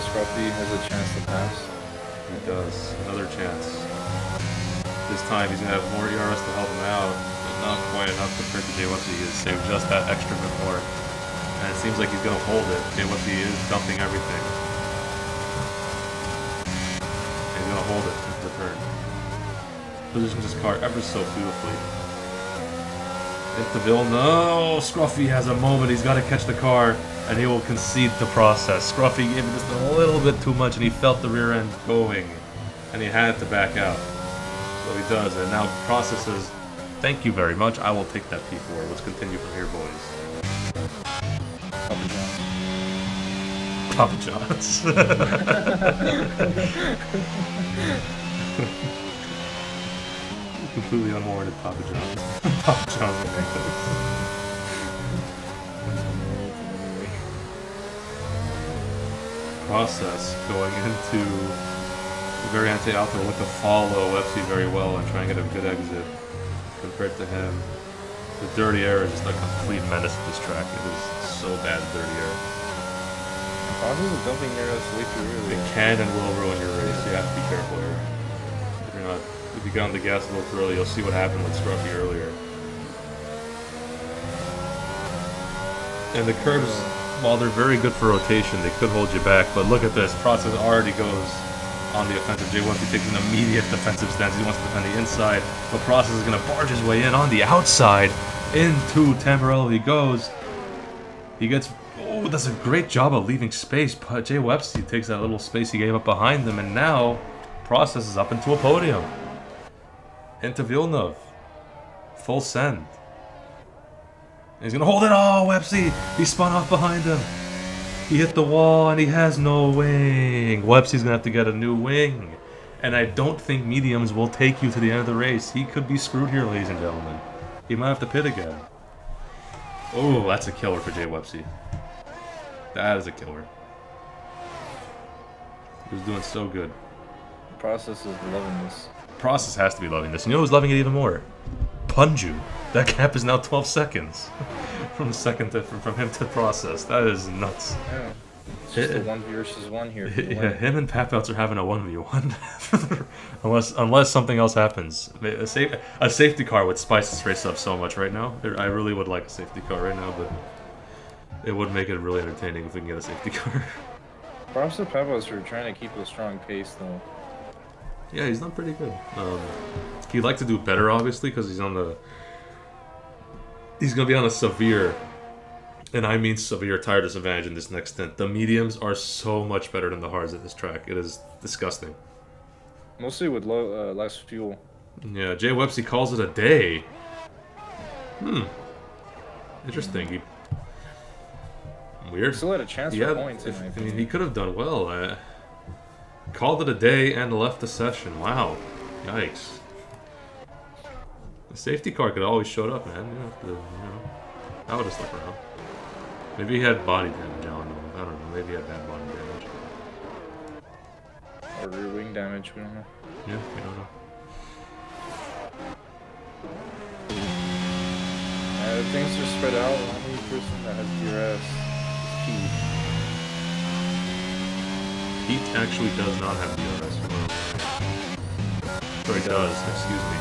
Scruffy has a chance to pass. He does. Another chance. This time he's going to have more ERS to help him out, but not quite enough compared to Jay Websy. He has saved just that extra bit more. And it seems like he's going to hold it. Jay Websy is dumping everything. He's going to hold it into the turn. Positions his car ever so beautifully. Into Villeneuve. No! Scruffy has a moment. He's got to catch the car, and he will concede the process. Scruffy gave him just a little bit too much, and he felt the rear end going, and he had to back out. So he does, and now Process says, "Thank you very much. I will take that P4. Let's continue from here, boys." Papa John's. Completely unwarranted Papa John's. Papa John's. Process going into Variante Alto with to follow Websy very well and try and get a good exit compared to him. The dirty air is just a complete menace at this track. It is so bad, dirty air. Process is dumping your way too early. It can and will ruin your race. You have to be careful here. If you get on the gas a little too early, you'll see what happened with Scruffy earlier. And the curbs, while they're very good for rotation, they could hold you back. But look at this. Process already goes on the offensive. Jay Websy takes an immediate defensive stance. He wants to defend the inside. But Process is going to barge his way in on the outside. Into Tamburello he goes. He gets... Oh, does a great job of leaving space. But Jay Websy takes that little space he gave up behind him. And now Process is up into a podium. Into Villeneuve. Full send. And he's going to hold it. Oh, Websy. He spun off behind him. He hit the wall and he has no wing. Websy's going to have to get a new wing. And I don't think mediums will take you to the end of the race. He could be screwed here, ladies and gentlemen. He might have to pit again. Oh, that's a killer for Jay Websy. That is a killer. He was doing so good. Process is loving this. Process has to be loving this. You know who's loving it even more? Punjew. That gap is now 12 seconds from him to Process. That is nuts. Yeah. It's just a 1 versus 1 here. Yeah, him and Papouttz are having a 1v1. unless something else happens. A safety car would spice this race up so much right now. I really would like a safety car right now, but It would make it really entertaining if we can get a safety car. Props to Papouttz for trying to keep a strong pace, though. Yeah, he's done pretty good. He'd like to do better, obviously, because he's on the... He's going to be on a severe, and I mean severe, tire disadvantage in this next stint. The mediums are so much better than the hards at this track. It is disgusting. Mostly with low, less fuel. Yeah, Jay Websey calls it a day. Interesting. Weird. Still had a chance for points. I mean, he could have done well. Called it a day and left the session. Wow. Yikes. The safety car could have always showed up, man. That would have stuck around. Maybe he had body damage. I don't know. Maybe he had bad body damage. Or rear wing damage. We don't know. Yeah, we don't know. Things are spread out. The only person that has DRS is Pete. Pete actually does not have DRS. Sorry, does. Excuse me.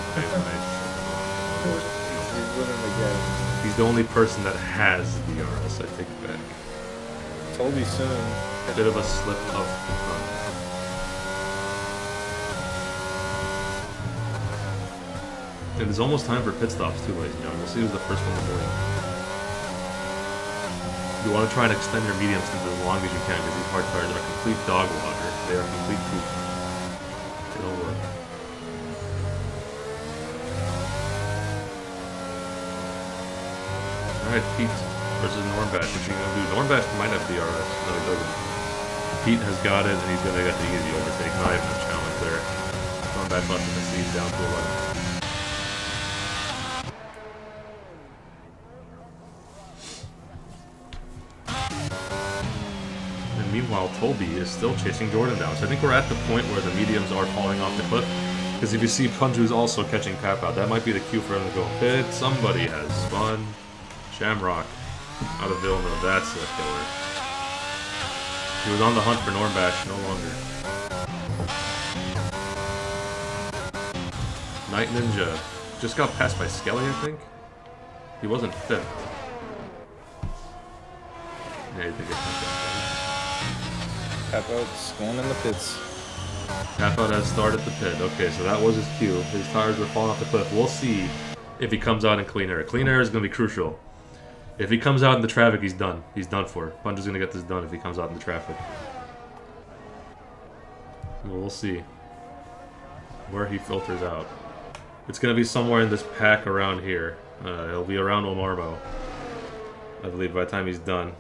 He's winning the game. He's the only person that has DRS. I take it back. Toby soon. A bit of a slip of the tongue. It is almost time for pit stops too, ladies and gentlemen. We'll see who's the first one to do it. You want to try and extend your medium stints as long as you can, because these hard tires are complete dog water. They are complete poop. They don't work. Alright, Pete versus Normbach. What you gonna do? Normbach might have DRS. No, he doesn't. Pete has got it, and he's gonna get the easy overtake. Not even a challenge there. Normbach left in the seat down to 11. Meanwhile, Toby is still chasing Jordan down. So I think we're at the point where the mediums are falling off the cliff. Because if you see Punjew's also catching Papouttz, that might be the cue for him to go pit. Somebody has spun. Shamrock out of Villeneuve. That's a killer. He was on the hunt for Normbach, no longer. Night Ninja just got passed by Skelly, I think. He wasn't fifth. Yeah, he did get passed by Skelly. Papouttz going in the pits. Papouttz has started the pit. Okay, so that was his cue. His tires were falling off the cliff. We'll see if he comes out in clean air. Clean air is going to be crucial. If he comes out in the traffic, he's done. He's done for. Punjew's going to get this done if he comes out in the traffic. We'll see where he filters out. It's going to be somewhere in this pack around here. He'll be around Omarbo, I believe, by the time he's done.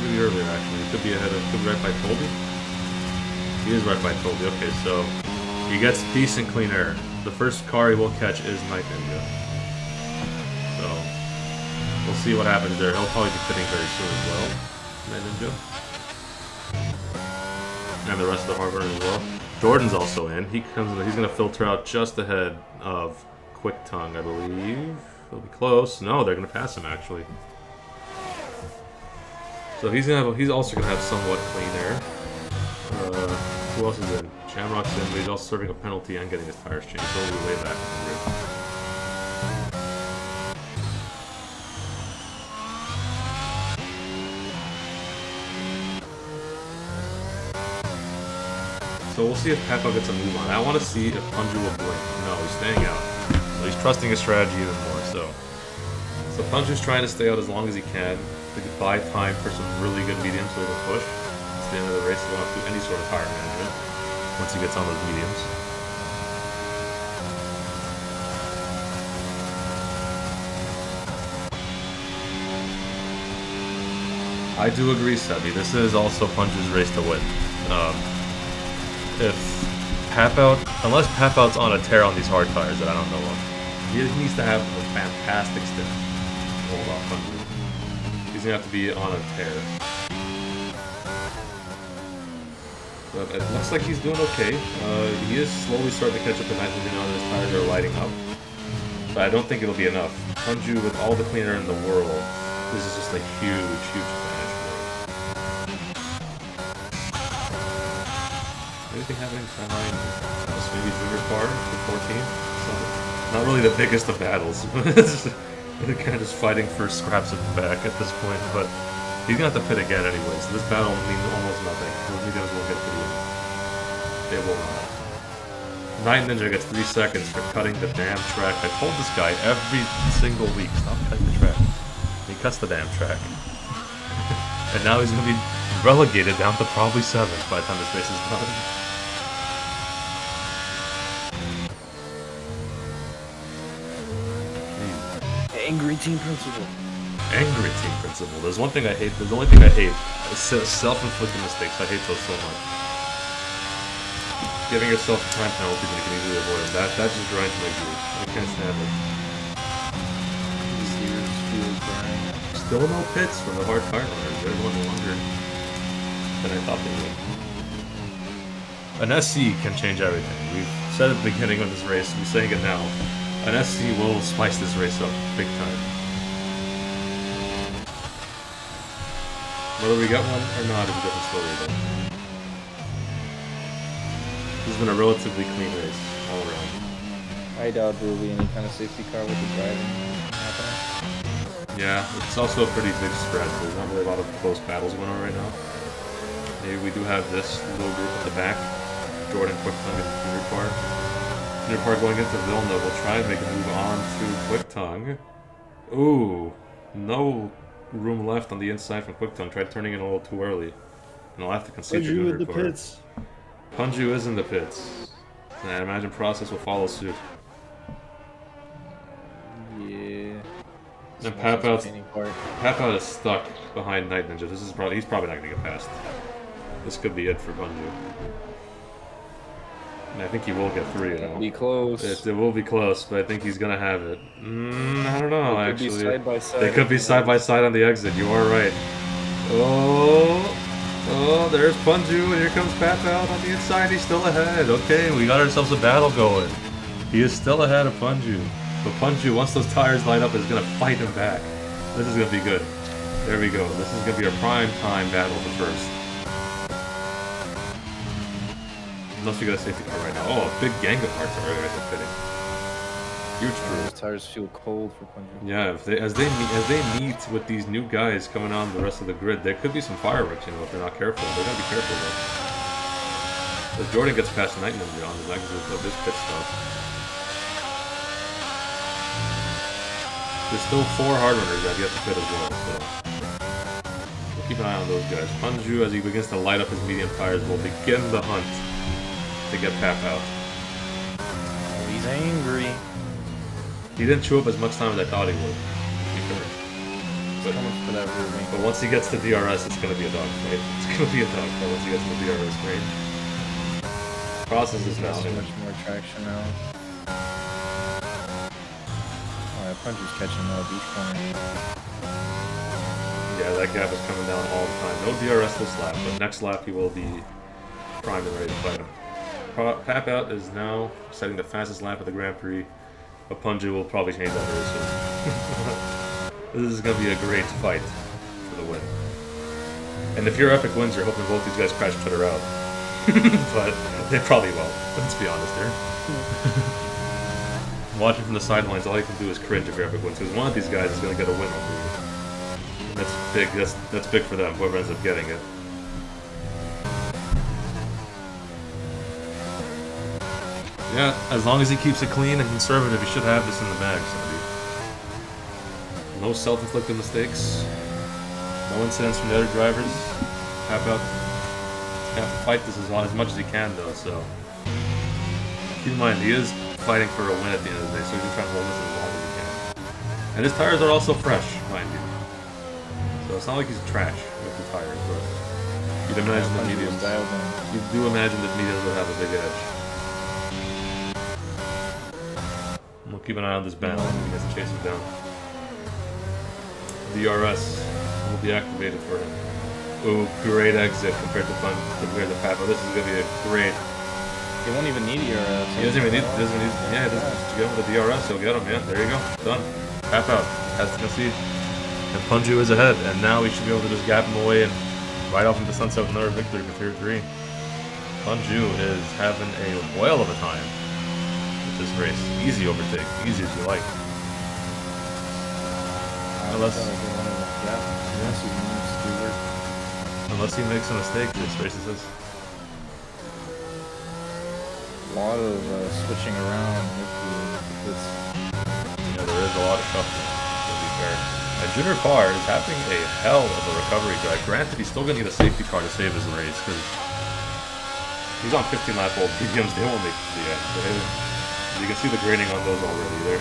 Maybe earlier, actually. It could be ahead of, could be right by Toby. He is right by Toby. Okay, so he gets decent clean air. The first car he will catch is Night Ninja. So we'll see what happens there. He'll probably be fitting very soon as well. Night Ninja. And the rest of the hardware as well. Jordan's also in. He comes in. He's going to filter out just ahead of Quick Tongue, I believe. He'll be close. No, they're going to pass him actually. So he's also gonna have somewhat clean air. Who else is in? Shamrock's in, but he's also serving a penalty and getting his tires changed. So we'll be way back. So we'll see if Papouttz gets a move on. I want to see if Punjew will blink. No, he's staying out. So he's trusting his strategy even more. So Punjew's trying to stay out as long as he can. We could buy time for some really good mediums so he can push. It's the end of the race, he won't have to do any sort of tire management once he gets on those mediums. I do agree, Sebi. This is also Punjew's race to win. If Papouttz, unless Papout's on a tear on these hard tires that I don't know of, he needs to have a fantastic stint. Hold off Punjew. He's gonna have to be on a tear. But it looks like he's doing okay. He is slowly starting to catch up to Night Ninja now that his tires are lighting up. But I don't think it'll be enough. Punjew, with all the clean air in the world, this is just a huge, huge advantage for him. Anything happening behind maybe Junior car, the 14th? Not really the biggest of battles. They're kind of just fighting for scraps at the back at this point, but he's gonna have to pit again anyway, so this battle will mean almost nothing. Those mediums won't get through. They will not. Night Ninja gets 3 seconds for cutting the damn track. I told this guy every single week, stop cutting the track. He cuts the damn track. And now he's gonna be relegated down to probably 7th by the time this race is done. Angry team principal. Angry team principle. There's one thing I hate. There's the only thing I hate. It's self-inflicted mistakes. I hate those so much. Giving yourself time penalties when you can easily avoid them. That just grinds my gears. I can't stand it. These years feel grind. Still no pits from the hard tire runners. They're going longer than I thought they would. An SC can change everything. We've said at the beginning of this race. We're saying it now. An SC will spice this race up big time. Whether we get one or not is a different story, though. This has been a relatively clean race all around. I doubt there will be any kind of safety car with the driving happening. Yeah, it's also a pretty big spread. There's not really a lot of close battles going on right now. Maybe we do have this little group at the back. Jordan, Quick-Tongue, and Junior Park. Junior Park going into Villeneuve. We'll try and make a move on to Quick-Tongue. Ooh, no room left on the inside from Quick-Tongue. Tried turning in a little too early. And I'll have to concede to Junior Park. pits. Punjew is in the pits. And I imagine Process will follow suit. Yeah. And Papouttz is stuck behind Night Ninja. He's probably not going to get past. This could be it for Punjew. And I think he will get 3. It'll be close. It will be close, but I think he's going to have it. I don't know, They could actually. be side by side. They could be side by side on the exit. You are right. Oh, there's Punjew, and here comes Papouttz on the inside. He's still ahead. Okay, we got ourselves a battle going. He is still ahead of Punjew. But Punjew, once those tires line up, is going to fight him back. This is going to be good. There we go. This is going to be a prime time battle for first. Unless we got a safety car right now. Oh, a big gang of parts are already fitting. Huge crew. Those tires feel cold for Punjew. Yeah, as they meet with these new guys coming on the rest of the grid, there could be some fireworks, you know, if they're not careful. They're gonna be careful though. As Jordan gets past Night Ninja on the exit of this pit stop. There's still 4 hard runners that get to pit as well, so we'll keep an eye on those guys. Punjew, as he begins to light up his medium tires, will begin the hunt to get Papouttz. Oh, he's angry. He didn't chew up as much time as I thought he would. But coming for that rear wing. But once he gets to DRS, it's going to be a dogfight. It's going to be a dogfight once he gets to the DRS range. Process is now. So much more traction now. Alright, Punjew's catching up each corner. Yeah, that gap is coming down all the time. No DRS this lap, but next lap he will be primed and ready to fight him. Papouttz is now setting the fastest lap of the Grand Prix, but Punjew will probably change that very soon. This is going to be a great fight for the win. And if you're EpikWinz, you're hoping both these guys crash each other out. But they probably won't. Let's be honest here. Watching from the sidelines, all you can do is cringe if you're EpikWinz, because one of these guys is going to get a win over you. And that's big. That's big for them, whoever ends up getting it. Yeah, as long as he keeps it clean and conservative, he should have this in the bag, Sandy. No self-inflicted mistakes. No incidents from the other drivers. Papouttz have to fight this as much as he can, though, so keep in mind, he is fighting for a win at the end of the day, so he's going to try to hold this as long as he can. And his tires are also fresh, mind you. So it's not like he's trash with the tires, but you'd imagine the mediums. You do imagine that mediums will have a big edge. We'll keep an eye on this battle. He has to chase him down. DRS will be activated for him. Ooh, great exit compared to Papouttz. This is going to be a great. He won't even need DRS. He doesn't even need. Yeah, he doesn't. To get him with the DRS, he'll get him. Yeah, there you go. Done. Papouttz has to concede. And Punjew is ahead, and now we should be able to just gap him away and ride off into sunset with another victory for Tier 3. Punjew is having a whale of a time with this race. Easy overtake, easy as you like. Unless- I feel like one of them. Yeah. Unless he needs to do work. Unless he makes a mistake, this race is his. A lot of switching around with this. Yeah, there is a lot of shuffling, to be fair. And Junior Parr is having a hell of a recovery drive. Granted, he's still going to need a safety car to save his race, because he's on 15 lap old mediums. They won't make it to the end. You can see the grading on those already.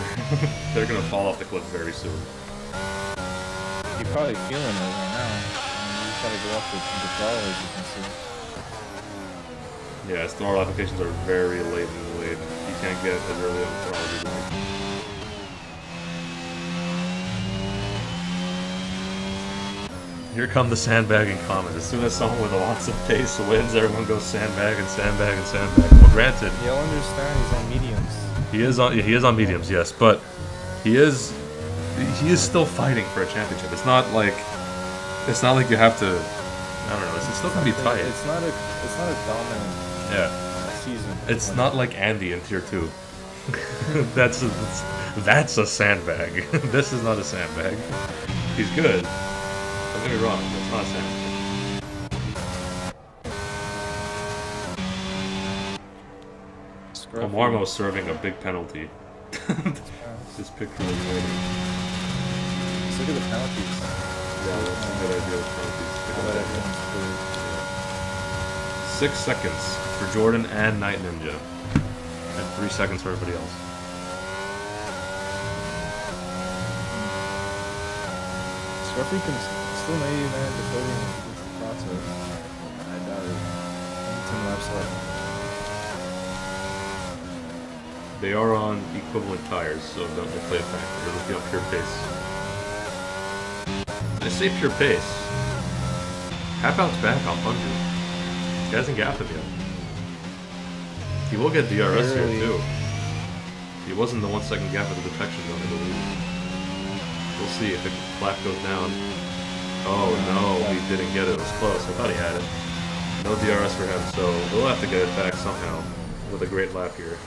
They're going to fall off the cliff very soon. You're probably feeling it right now. I mean, you just gotta go off the throttle, as you can see. Yeah, his throttle applications are very late and delayed. He can't get as early on the throttle as he'd like. Here come the sandbagging comments. As soon as someone with lots of pace wins, everyone goes sandbag and sandbag and sandbag. Well, granted, You'll understand he's on mediums. he is on mediums, yes, but he is still fighting for a championship. It's not like you have to. I don't know. It's still gonna be tight. It's not a dominant season. It's not like Andy in Tier 2. That's a sandbag. This is not a sandbag. He's good. Don't get me wrong, but it's not a sandbag. Omarmo's serving a big penalty. This picture is waiting. Let's look at the penalties. Yeah, that's a good idea with penalties. Look at everyone's food. 6 seconds for Jordan and Night Ninja. And 3 seconds for everybody else. Scruffy can still maybe manage to podium if he gets the process. I doubt it. Only 10 laps left. They are on equivalent tires, so don't play a factor. They're looking at pure pace. I say pure pace. Papouttz back on Punjew. He hasn't gapped him yet. He will get DRS here too. He wasn't the 1 second gap at the detection zone, I believe. We'll see if the flap goes down. Oh no, he didn't get it. It was close. I thought he had it. No DRS for him, so we'll have to get it back somehow with a great lap here.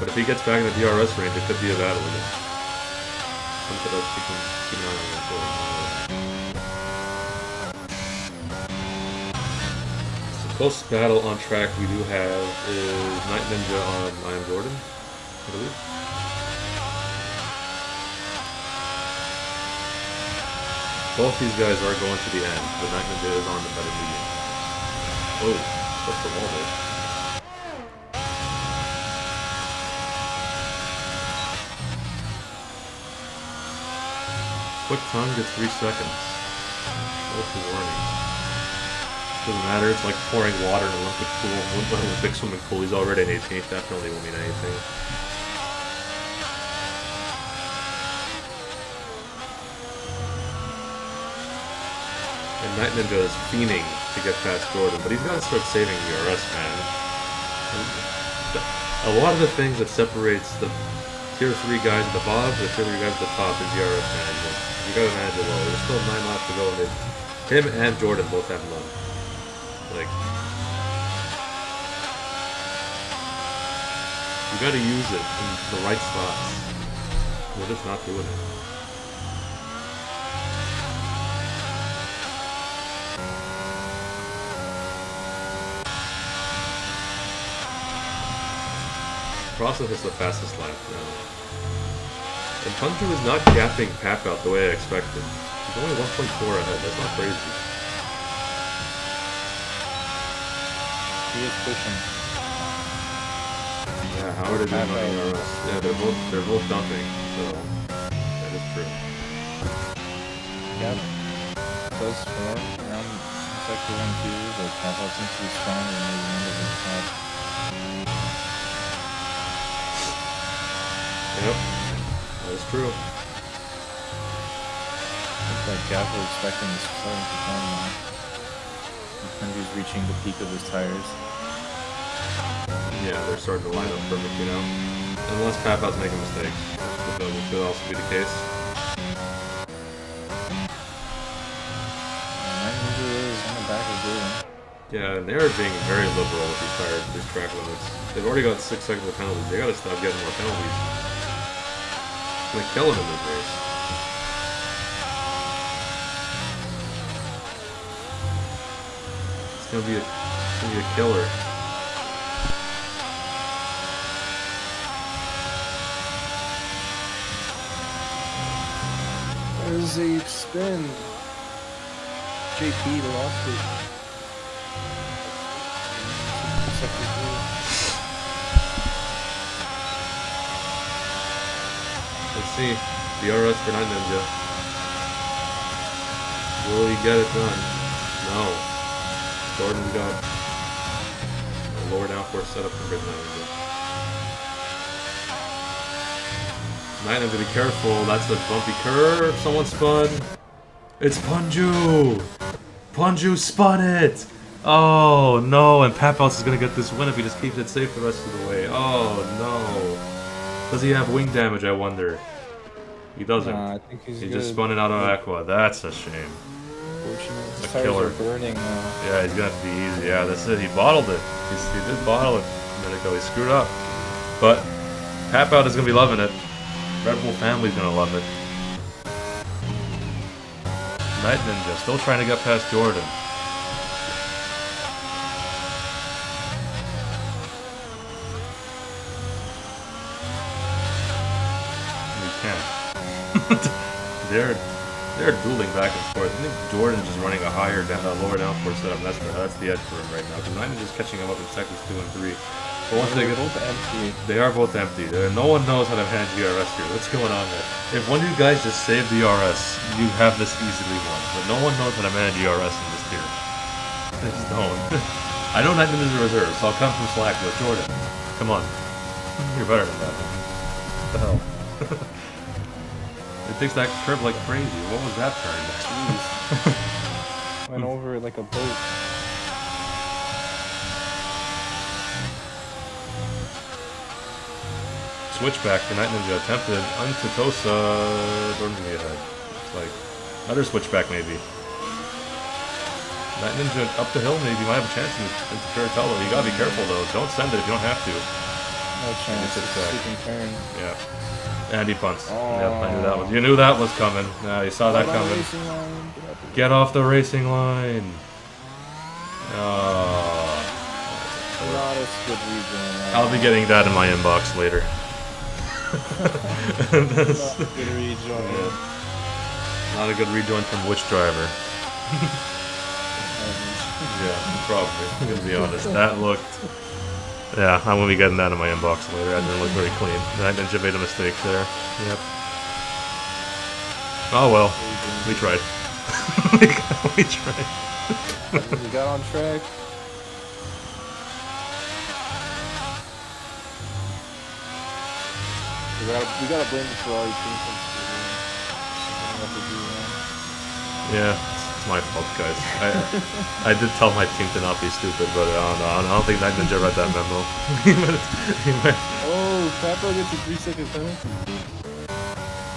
But if he gets back in the DRS range, it could be a battle again. Something else we can keep an eye on that for. The closest battle on track we do have is Night Ninja on I Am Jordan, I believe. Both these guys are going to the end, but Night Ninja is on the better medium. Oh, what's the wall there? Quick time gets 3 seconds. What's the warning? Doesn't matter, it's like pouring water in an Olympic pool. Olympic swimming pool, he's already an 18th, definitely won't mean anything. And Night Ninja is fiending to get past Jordan, but he's got to start saving DRS, man. A lot of the things that separates the Tier 3 guys at the bottom to the Tier 3 guys at the top is DRS management. You gotta manage it well. There's still 9 laps to go, and him and Jordan both have none. Like, you gotta use it in the right spots. We're just not doing it. Process is the fastest lap now. And Punjew is not gapping Papouttz the way I expected. He's only 1.4 ahead, that's not crazy. He is pushing. Yeah, how are they doing on ERS? Yeah, they're both dumping, so that is true. Yeah. Close for around sector 1-2, but Papouttz seems to be stronger than the end of his top. Yep, that is true. Looks like gap we're expecting is starting to come now. Punjew's reaching the peak of his tires. Yeah, they're starting to line up perfectly now. Unless Papoutt's making mistakes, which could also be the case. And Ninja is on the back of Jordan. Yeah, and they're being very liberal with these tires, these track limits. They've already got 6 seconds of penalties. They gotta stop getting more penalties. It's gonna kill him in this race. gonna be a killer. There's a spin. JP lost it. Let's see. DRS for Night Ninja. Will he get it done? No. Jordan's got a lower downforce setup for Night Ninja. Night Ninja, be careful. That's a bumpy curve. Someone spun. It's Punjew. Punjew spun it. Oh no! And Papouttz is gonna get this win if he just keeps it safe the rest of the way. Oh no! Does he have wing damage? I wonder. He doesn't. I think he's just spun it out of Aqua. That's a shame. Fortunately, A killer. burning. Yeah, he's gonna have to be easy. Yeah, that's it. He bottled it. He did bottle it a minute ago. He screwed up. But Papouttz is gonna be loving it. Red Bull family's gonna love it. Night Ninja still trying to get past Jordan. We can't. They're dueling back and forth. I think Jordan's just running a lower downforce setup. That's the edge for him right now. Because Night Ninja's catching him up in seconds 2 and 3. But once they get both empty. They are both empty. No one knows how to manage DRS here. What's going on there? If one of you guys just save DRS, you have this easily won. But no one knows how to manage DRS in this tier. They just don't. I know Night Ninja's a reserve, so I'll come from slack with Jordan. Come on. You're better than that. What the hell? It takes that curve like crazy. What was that turn? Jeez. Went over it like a boat. Switchback for Night Ninja attempted. Untitosa. Jordan's gonna be ahead. It's like another switchback maybe. Night Ninja up the hill maybe might have a chance into Curatello. You gotta be careful though. Don't send it if you don't have to. No chance. It's a second turn. Yeah. And he punts. Oh. Yep, I knew that was. You knew that was coming. Yeah, you saw that coming. Get off the racing line. Oh. Not a good rejoin. I'll be getting that in my inbox later. Not a good rejoin. Yeah. Not a good rejoin from which driver? Yeah, probably. I'm gonna be honest. That looked. Yeah, I'm gonna be getting that in my inbox later. That didn't look very clean. Night Ninja made a mistake there. Yep. Oh well, we tried. we tried. We got on track. We gotta blame the Ferrari team. Yeah, it's my fault, guys. I did tell my team to not be stupid, but I don't think Night Ninja read that memo. Oh, Papouttz gets a 3-second penalty.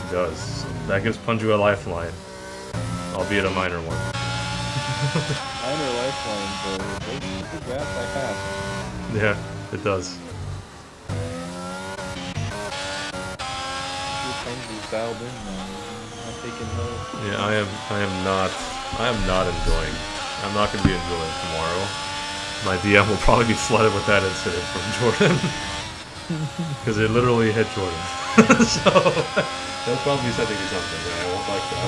He does. That gives Punjew a lifeline, albeit a minor one. Minor lifeline, but it's a gap by half. Yeah, it does. Dialed in now. I'm taking note. Yeah, I am not enjoying. I'm not going to be enjoying tomorrow. My DM will probably be flooded with that incident from Jordan. Because it literally hit Jordan. So, they'll probably be sending me something, and I won't like it.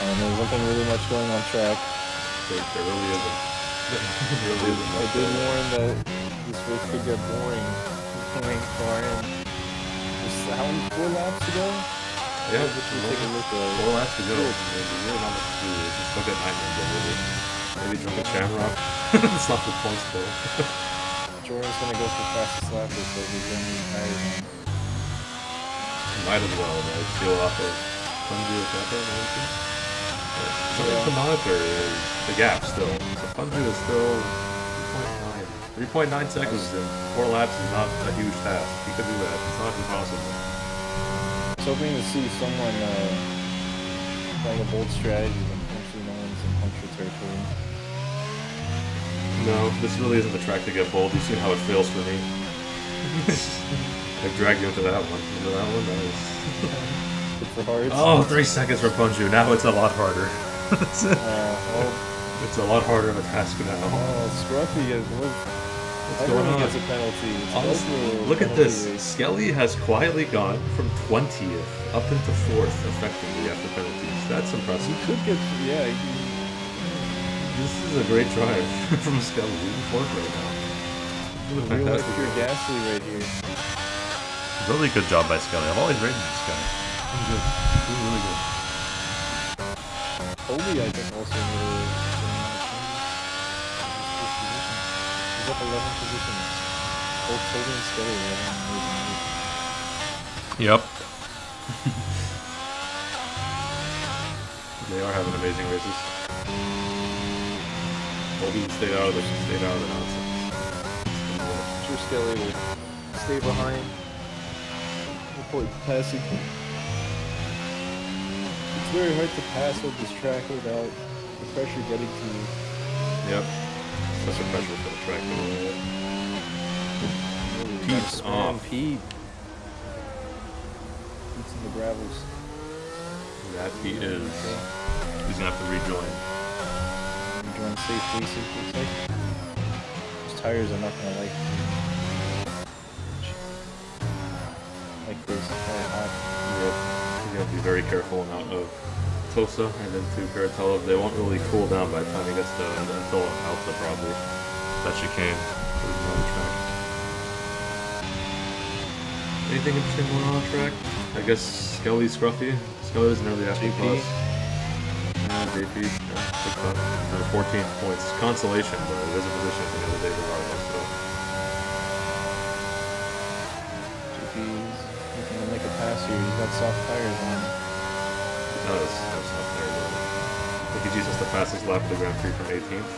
And there wasn't really much going on track. There really isn't. There really isn't. I did warn that this race could get boring. Going far in. Just how many 4 laps to go? Yeah, just take a look at it. 4 laps to go. There's really not much to do. Just look at Night Ninja, really. Maybe DrunkinShamrock. It's not the points though. Jordan's gonna go for fastest lap, so he's gonna be tired. Might as well, right? Steal off of Punjew or Pepper, something to monitor is the gap still. So Punjew is still 3.9 seconds in 4 laps is not a huge task. He could do that. It's not impossible. I was hoping to see someone playing a bold strategy when potentially no one's in puncture territory. No, this really isn't the track to get bold. You've seen how it fails for me. I dragged you into that one. Remember that one? That was... Good for hard. Oh, 3 seconds for Punjew. Now it's a lot harder. That's it. Well, It's a lot harder of a task now. Scruffy is What's going on? Gets a penalty. It's Honestly, over look at penalty this. race. Skelly has quietly gone from 20th up into 4th effectively after penalties. That's He impressive. could get, yeah. This is a great drive from Skelly. He's in 4th right now. He's doing a Real life fantastic pure job. Gasly right here. Really good job by Skelly. I've always rated this guy. Really good. Really good. Toby, I think, also made a he's up 11 positions. Both Toby and Skelly are having an amazing week. Yep. They are having amazing races. Toby stayed out of the nonsense. I'm sure Skelly will stay behind. Avoid passing. It's very hard to pass on this track without the pressure getting to you. Yep. Such a pressure for the track. Pete's off. Pete. Pete's in the gravels. That he is. He's gonna have to rejoin. Rejoin safe racing, looks like. Those tires are not gonna like this. Very hot. Yep. He's gonna be very careful out of Tosa and then to Caratello. They won't really cool down by the time he gets to until Alpha probably. That chicane. On the track. Anything interesting going on track? I guess Skelly Scruffy. Skelly is nearly after JP. plus. JP. Yeah, big time. 14 points. Consolation, but it is a position at the end of the day regardless. So. JP's looking to make a pass here. He's got soft tires on. He does have stuff there, though. I think he uses the fastest lap of the Grand Prix from 18th.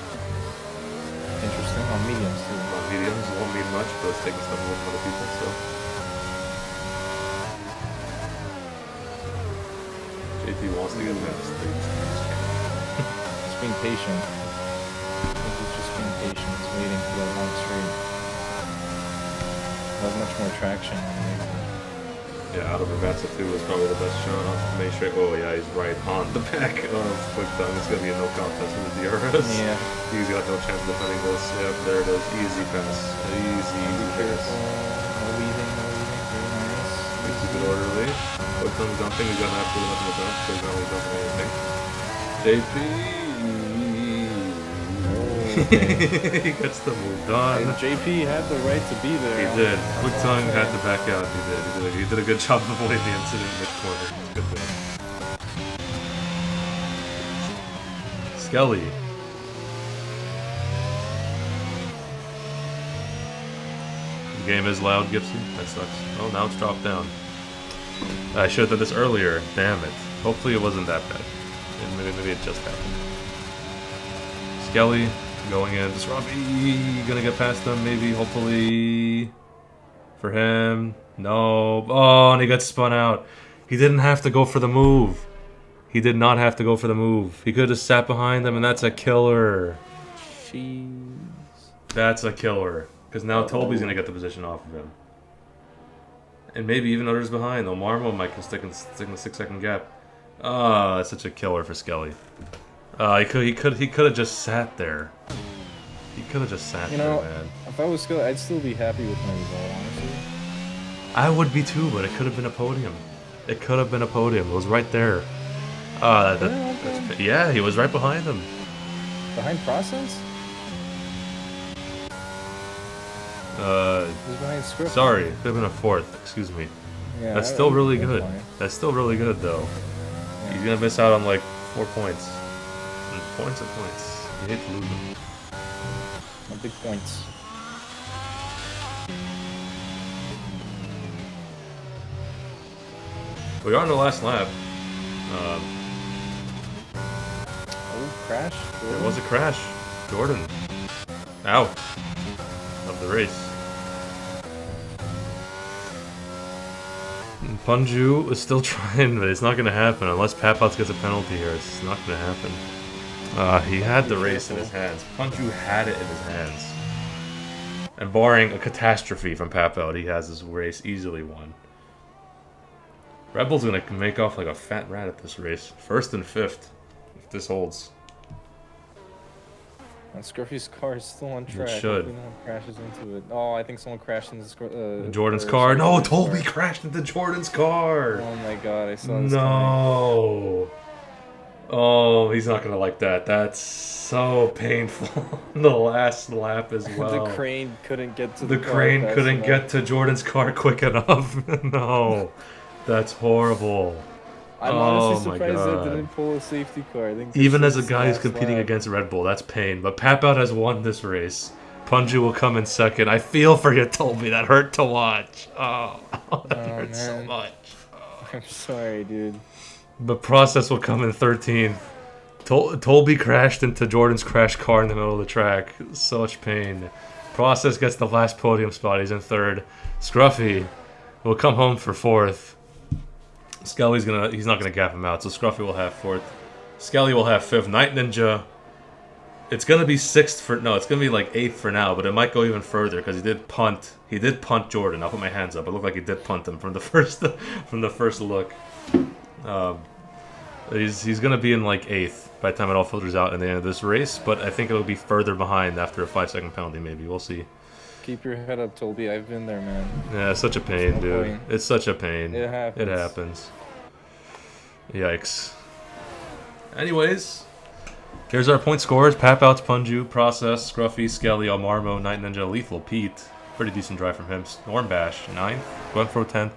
Interesting. On mediums too. On mediums, it won't mean much, but it's taking stuff away from other people, so. JP wants to get past. He's being patient. I think he's just being patient. He's waiting for that long straight. Not much more traction on the exit. Yeah, out of Ravanza 2 is probably the best shot off the main straight. Oh, yeah, he's right on the back of Quick Tongue. It's going to be a no contest with the DRS. Yeah. He's got no chance of defending this. Yep, there it is. Easy pass. Easy pass. No weaving, no weaving. Very nice. Makes it good orderly. Quick Tongue dumping. He's got absolutely nothing to dump, so he's not really dumping anything. JP. He gets the move done. And JP had the right to be there. He did. Quick Tongue had to back out. He did a good job of avoiding the incident in the corner. It's good thing. Skelly. The game is loud, Gibson. That sucks. Oh, now it's dropped down. I should have done this earlier. Damn it. Hopefully it wasn't that bad. And maybe it just happened. Skelly going in. Disrupty gonna get past him, maybe, hopefully. For him. No. Oh, and he got spun out. He didn't have to go for the move. He did not have to go for the move. He could have sat behind him, and that's a killer. Jeez. That's a killer. Because now Toby's gonna get the position off of him. And maybe even others behind. Omarmo might can stick in the 6-second gap. Ah, that's such a killer for Skelly. He could have just sat there. He could have just sat there, man. If I was Skelly, I'd still be happy with my result, honestly. I would be too, but it could have been a podium. It could have been a podium. It was right there. Yeah, he was right behind him. Behind Process? He was behind Script. Sorry, could have been a 4th. Excuse me. Yeah, That's still really that's good. fine. That's still really good, though. Yeah. He's gonna miss out on like 4 points. Points and points. You hate to lose them. No big points. We are on the last lap. Oh, crash. There was a crash. Jordan. Out of the race. Punjew is still trying, but it's not going to happen unless Papouttz gets a penalty here. It's not going to happen. He had the race in his hands. Punjew had it in his hands. And barring a catastrophe from Papouttz, he has his race easily won. Rebel's going to make off like a fat rat at this race. 1st and 5th. if this holds. And Scruffy's car is still on track. should. Hopefully no one crashes into it. Oh, I think someone crashed into Jordan's car. No, Toby crashed into Jordan's car. Oh my god, I saw this coming. No. Oh, he's not gonna like that. That's so painful. The last lap as well. The crane couldn't get to The car crane fast couldn't enough. get to Jordan's car quick enough. No, that's horrible. I'm Oh honestly my surprised God. that didn't pull a safety car. I think Even this as a is guy who's last competing lap. against Red Bull, that's pain. But Papouttz has won this race. Punjew will come in second. I feel for you, Toby. That hurt to watch. Oh, that hurt so man. much. I'm sorry, dude. The process will come in 13th. Toby crashed into Jordan's crashed car in the middle of the track. Such pain. Process gets the last podium spot. He's in third. Scruffy will come home for fourth. Skelly's he's not gonna gap him out, so Scruffy will have fourth. Skelly will have fifth. Night Ninja. It's gonna be sixth for it's gonna be like eighth for now, but it might go even further because he did punt. He did punt Jordan. I'll put my hands up. It looked like he did punt him from the first look. He's gonna be in like eighth by the time it all filters out in the end of this race, but I think it'll be further behind after a 5-second penalty. Maybe we'll see. Keep your head up, Toby. I've been there, man. Yeah, it's such a pain, no dude. point. It's such a pain. It happens. It happens. Yikes. Anyways, here's our point scores. Papouttz, Punjew, Process, Scruffy, Skelly, Almarmo, Night Ninja, Lethal, Pete. Pretty decent drive from him. Stormbash, 9th. Gwenfro, 10th.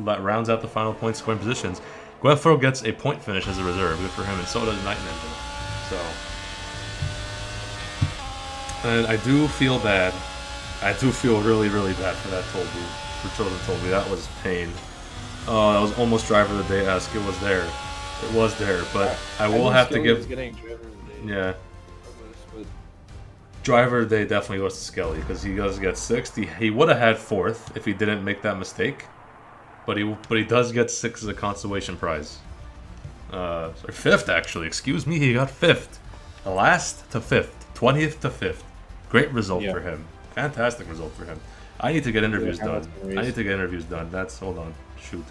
That rounds out the final point scoring positions. Gwenfro gets a point finish as a reserve. Good for him, and so does Night Ninja. So, and I do feel bad. I do feel really, really bad for that Toby. For Chosen Toby. That was pain. That was almost driver of the day-esque. It was there. It was there, but I will have to give. Getting driver of the day. Yeah. But Driver of the day definitely goes to Skelly because he does get 6th. He would have had 4th if he didn't make that mistake, but he does get 6 as a consolation prize. Sorry, 5th actually. Excuse me, he got 5th. The last to 5th, 20th to 5th. Great result for him. Fantastic result for him. I need to get interviews done. Hold on. Shoot.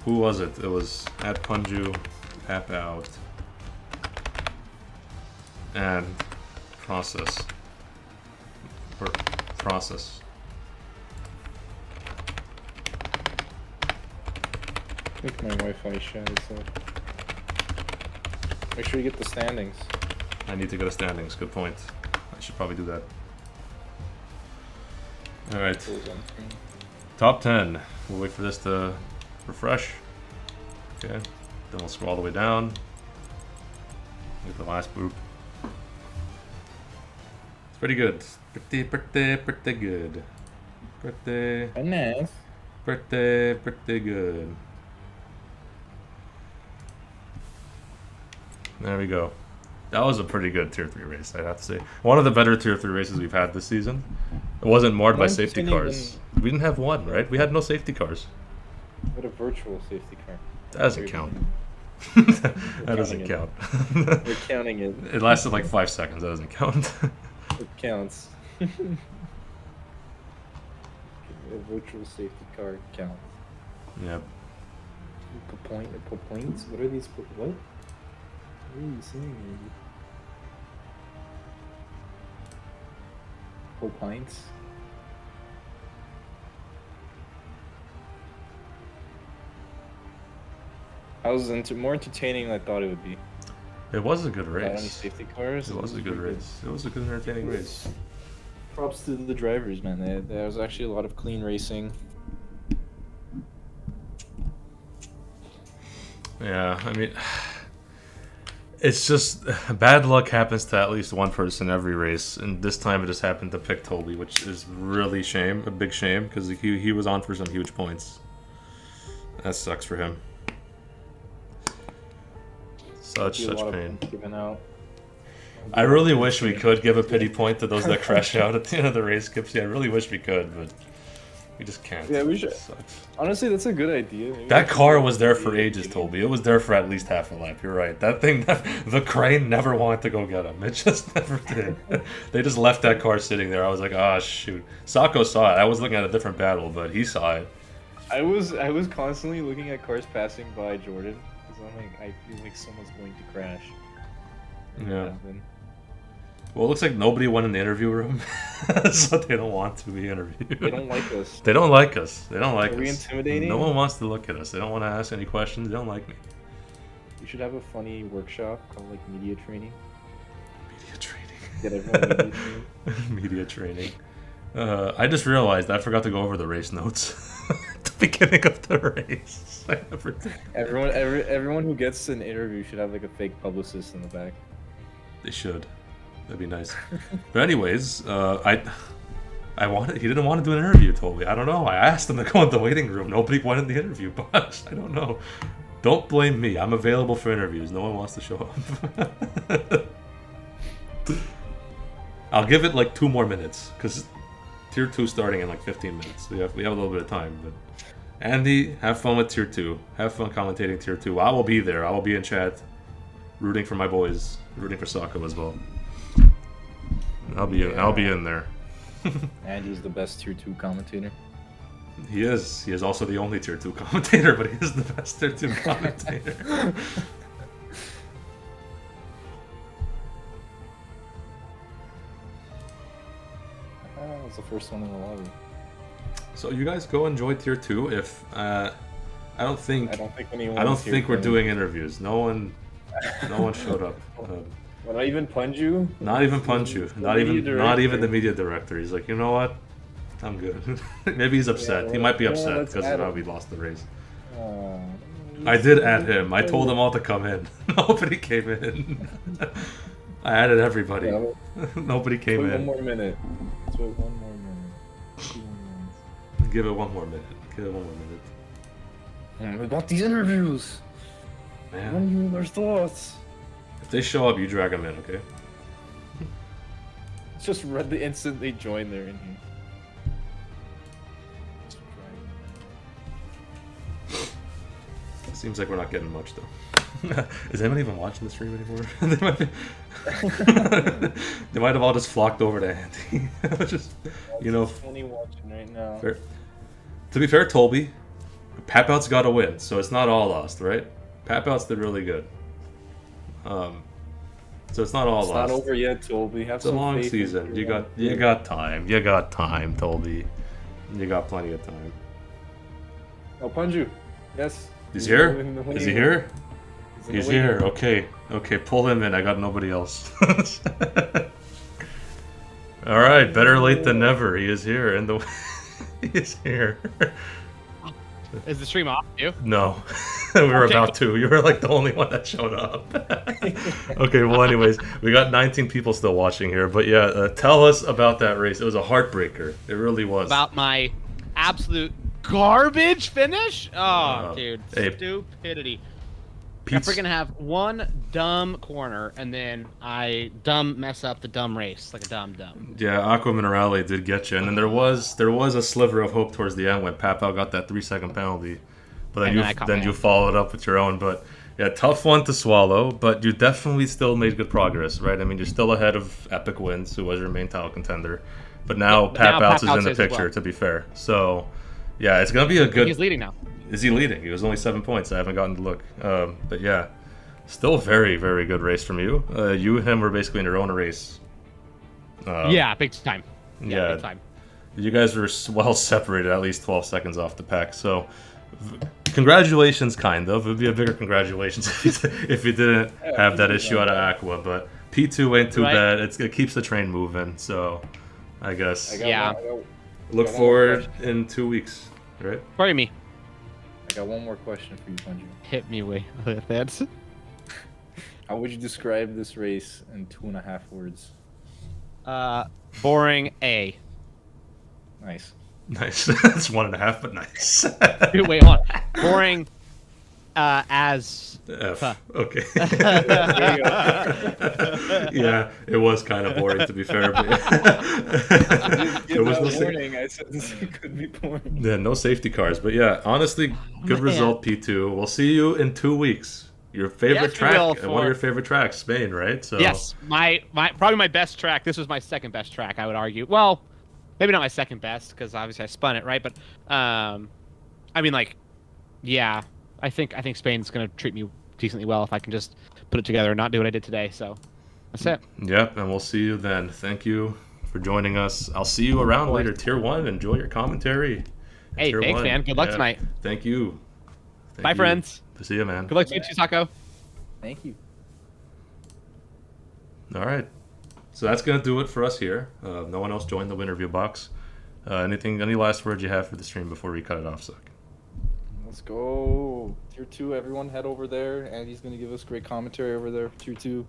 Who was it? It was at Punjew, Papouttz, and Process. Process. I think my Wi-Fi shattered, so make sure you get the standings. I need to get a standings. Good point. I should probably do that. Alright. Top 10. We'll wait for this to refresh. Okay. Then we'll scroll all the way down. Look at the last group. It's pretty good. Pretty good. Nice. Pretty good. There we go. That was a pretty good Tier 3 race, I'd have to say. One of the better Tier 3 races we've had this season. It wasn't marred by safety cars. We didn't have one, right? We had no safety cars. What a virtual safety car. That doesn't count. That doesn't count. We're counting it. It lasted like 5 seconds. That doesn't count. It counts. A virtual safety car counts. Yep. Points? What are these? What? What are you saying, Andy? Pints? I was more entertaining than I thought it would be. It was a good Without any race. safety cars. It was a good pretty race. It was a good, entertaining race. Props to the drivers, man. There was actually a lot of clean racing. Yeah, I mean, it's just bad luck happens to at least one person every race, and this time it just happened to pick Toby, which is really a big shame, because he was on for some huge points. That sucks for him. Such pain. Given out. I really wish we could give a pity point to those that crash out at the end of the race, Kipsy. I really wish we could, but we just can't. Yeah, we should. It sucks. Honestly, that's a good idea. Maybe That car was there for ages, Toby. It was there for at least half a lap. You're right. That thing, the crane never wanted to go get him. It just never did. They just left that car sitting there. I was like, oh, shoot. Sako saw it. I was looking at a different battle, but he saw it. I was constantly looking at cars passing by Jordan. I'm like, I feel like someone's going to crash. Yeah. Well, it looks like nobody went in the interview room, so they don't want to be interviewed. They don't like us. They don't like us. They don't like Are us. we intimidating? No one wants to look at us. They don't want to ask any questions. They don't like me. We should have a funny workshop called like media training. Media training. Get everyone media training. Media training. I just realized I forgot to go over the race notes at the beginning of the race. I never did. Everyone who gets an interview should have like a fake publicist in the back. They should. That'd be nice. But anyways, he didn't want to do an interview, told me. I don't know. I asked him to go in the waiting room. Nobody went in the interview box. I don't know. Don't blame me. I'm available for interviews. No one wants to show up. I'll give it like 2 more minutes, because Tier 2 starting in like 15 minutes. We have a little bit of time. But Andy, have fun with Tier 2. Have fun commentating Tier 2. I will be there. I will be in chat, rooting for my boys, rooting for Sako as well. I'll be in there. Andy's the best Tier 2 commentator. He is. He is also the only Tier 2 commentator, but he is the best Tier 2 commentator. That's the first one in the lobby. So you guys go enjoy Tier 2. If I don't think we're here. doing interviews. No one showed up. Well, not even Punjew. Not even Punjew. Not even the media director. He's like, you know what? I'm good. Maybe he's upset. Yeah, he might be well, upset let's because add of how him. we lost the race. Oh, I did add him. I told them all to come in. Nobody came in. I added everybody. Yeah, Nobody came wait in. 1 more minute. Let's wait 1 more minute. 2 more minutes. Give it 1 more minute. Give it 1 more minute. We want these interviews. I Man, want to hear their thoughts. if they show up, you drag them in, okay? It's just read the instant they join. They're in here. Seems like we're not getting much though. Is anyone even watching the stream anymore? They might have all just flocked over to Andy. Just, you know. Only watching right now. Fair. To be fair, Tolby, Papouttz got a win, so it's not all lost, right? Papouttz did really good. So it's not all It's lost. not over yet, Toby. Have It's a some long faith season. in You your got time. You got time, Tolby. You got plenty of time. Oh, Punjew. Yes. He's here? in the Is he waiting here? room. in the He's waiting here. room. Okay. Okay, pull him in. I got nobody else. All right, better late than never. He is here, and the he is here. Is the stream off, you? No, we were Okay. about to. You were like the only one that showed up. Okay, well, anyways, we got 19 people still watching here, but yeah, tell us about that race. It was a heartbreaker. It really was. About my absolute garbage finish? Oh, Oh, dude. hey. Stupidity. Pete's- I freaking have one dumb corner, and then I mess up the dumb race. Like a dumb. Yeah, Aqua Minerale did get you, and then there was a sliver of hope towards the end when Papal got that 3-second penalty, but then And then I caught you my own. followed up with your own. But yeah, tough one to swallow, but you definitely still made good progress, right? I mean, you're still ahead of EpikWinz, who was your main title contender, but now But now Papouttz is in Papouttz the is as picture. well. To be fair, so yeah, it's gonna be a good. He's leading now. Is he leading? He was only 7 points. I haven't gotten to look, but yeah, still very very good race from you. You and him were basically in your own race. Yeah, big time. Yeah. Big time. You guys were well separated, at least 12 seconds off the pack. So, congratulations, kind of. It would be a bigger congratulations if you didn't have that issue out of Aqua. But P2 ain't too Right. bad. It keeps the train moving. So, I guess Yeah. look got one forward more in 2 weeks, right? Pardon me. I got one more question for you, Punjew. Hit me with that. How would you describe this race in 2.5 words? Boring A. Nice. Nice. That's 1.5, but nice. Wait, hold on. Boring as... F. Okay. There you go. Yeah, it was kind of boring to be fair. But Give was that no warning. I said this could be boring. yeah, no safety cars. But yeah, honestly, good Man. result, P2. We'll see you in 2 weeks. Your favorite Yes, we track, will, one of your favorite tracks, Spain, right? So Yes, my probably my best track. This was my second best track, I would argue. Well, maybe not my second best because obviously I spun it, right? But I mean, like, yeah, I think Spain's gonna treat me decently well if I can just put it together and not do what I did today. So that's it. Yep, and we'll see you then. Thank you for joining us. I'll see you around later. Tier 1, enjoy your commentary. Hey, Tier thanks, 1. man. Good luck tonight. Thank you. Bye, friends. See you, man. Good luck to you, Chisako. Thank you. All right. So that's going to do it for us here. No one else joined the Winterview box. Any last words you have for the stream before we cut it off, Suck? Let's go. Tier 2, everyone head over there. Andy's going to give us great commentary over there. Tier 2.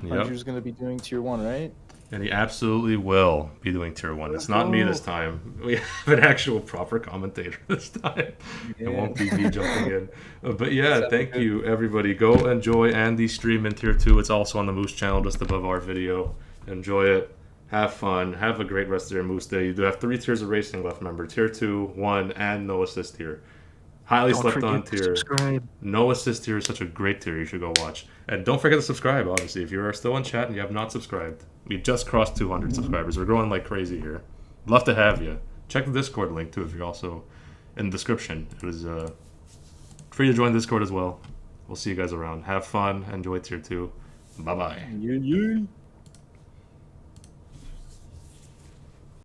Punjew's going to be doing Tier 1, right? And he absolutely will be doing Tier 1. It's not me this time. We have an actual proper commentator this time. Yeah. It won't be me jumping in. But yeah, thank you, everybody. Go enjoy Andy's stream in Tier 2. It's also on the Moose channel just above our video. Enjoy it. Have fun. Have a great rest of your Moose day. You do have 3 tiers of racing left, remember. Tier 2, 1, and no assist tier. Highly slept on tier. No assist tier is such a great tier. You should go watch. And don't forget to subscribe, obviously. If you are still in chat and you have not subscribed, we just crossed 200 subscribers. We're growing like crazy here. Love to have you. Check the Discord link, too, if you're also in the description. It was free to join Discord as well. We'll see you guys around. Have fun. Enjoy Tier 2. Bye-bye. Yeah.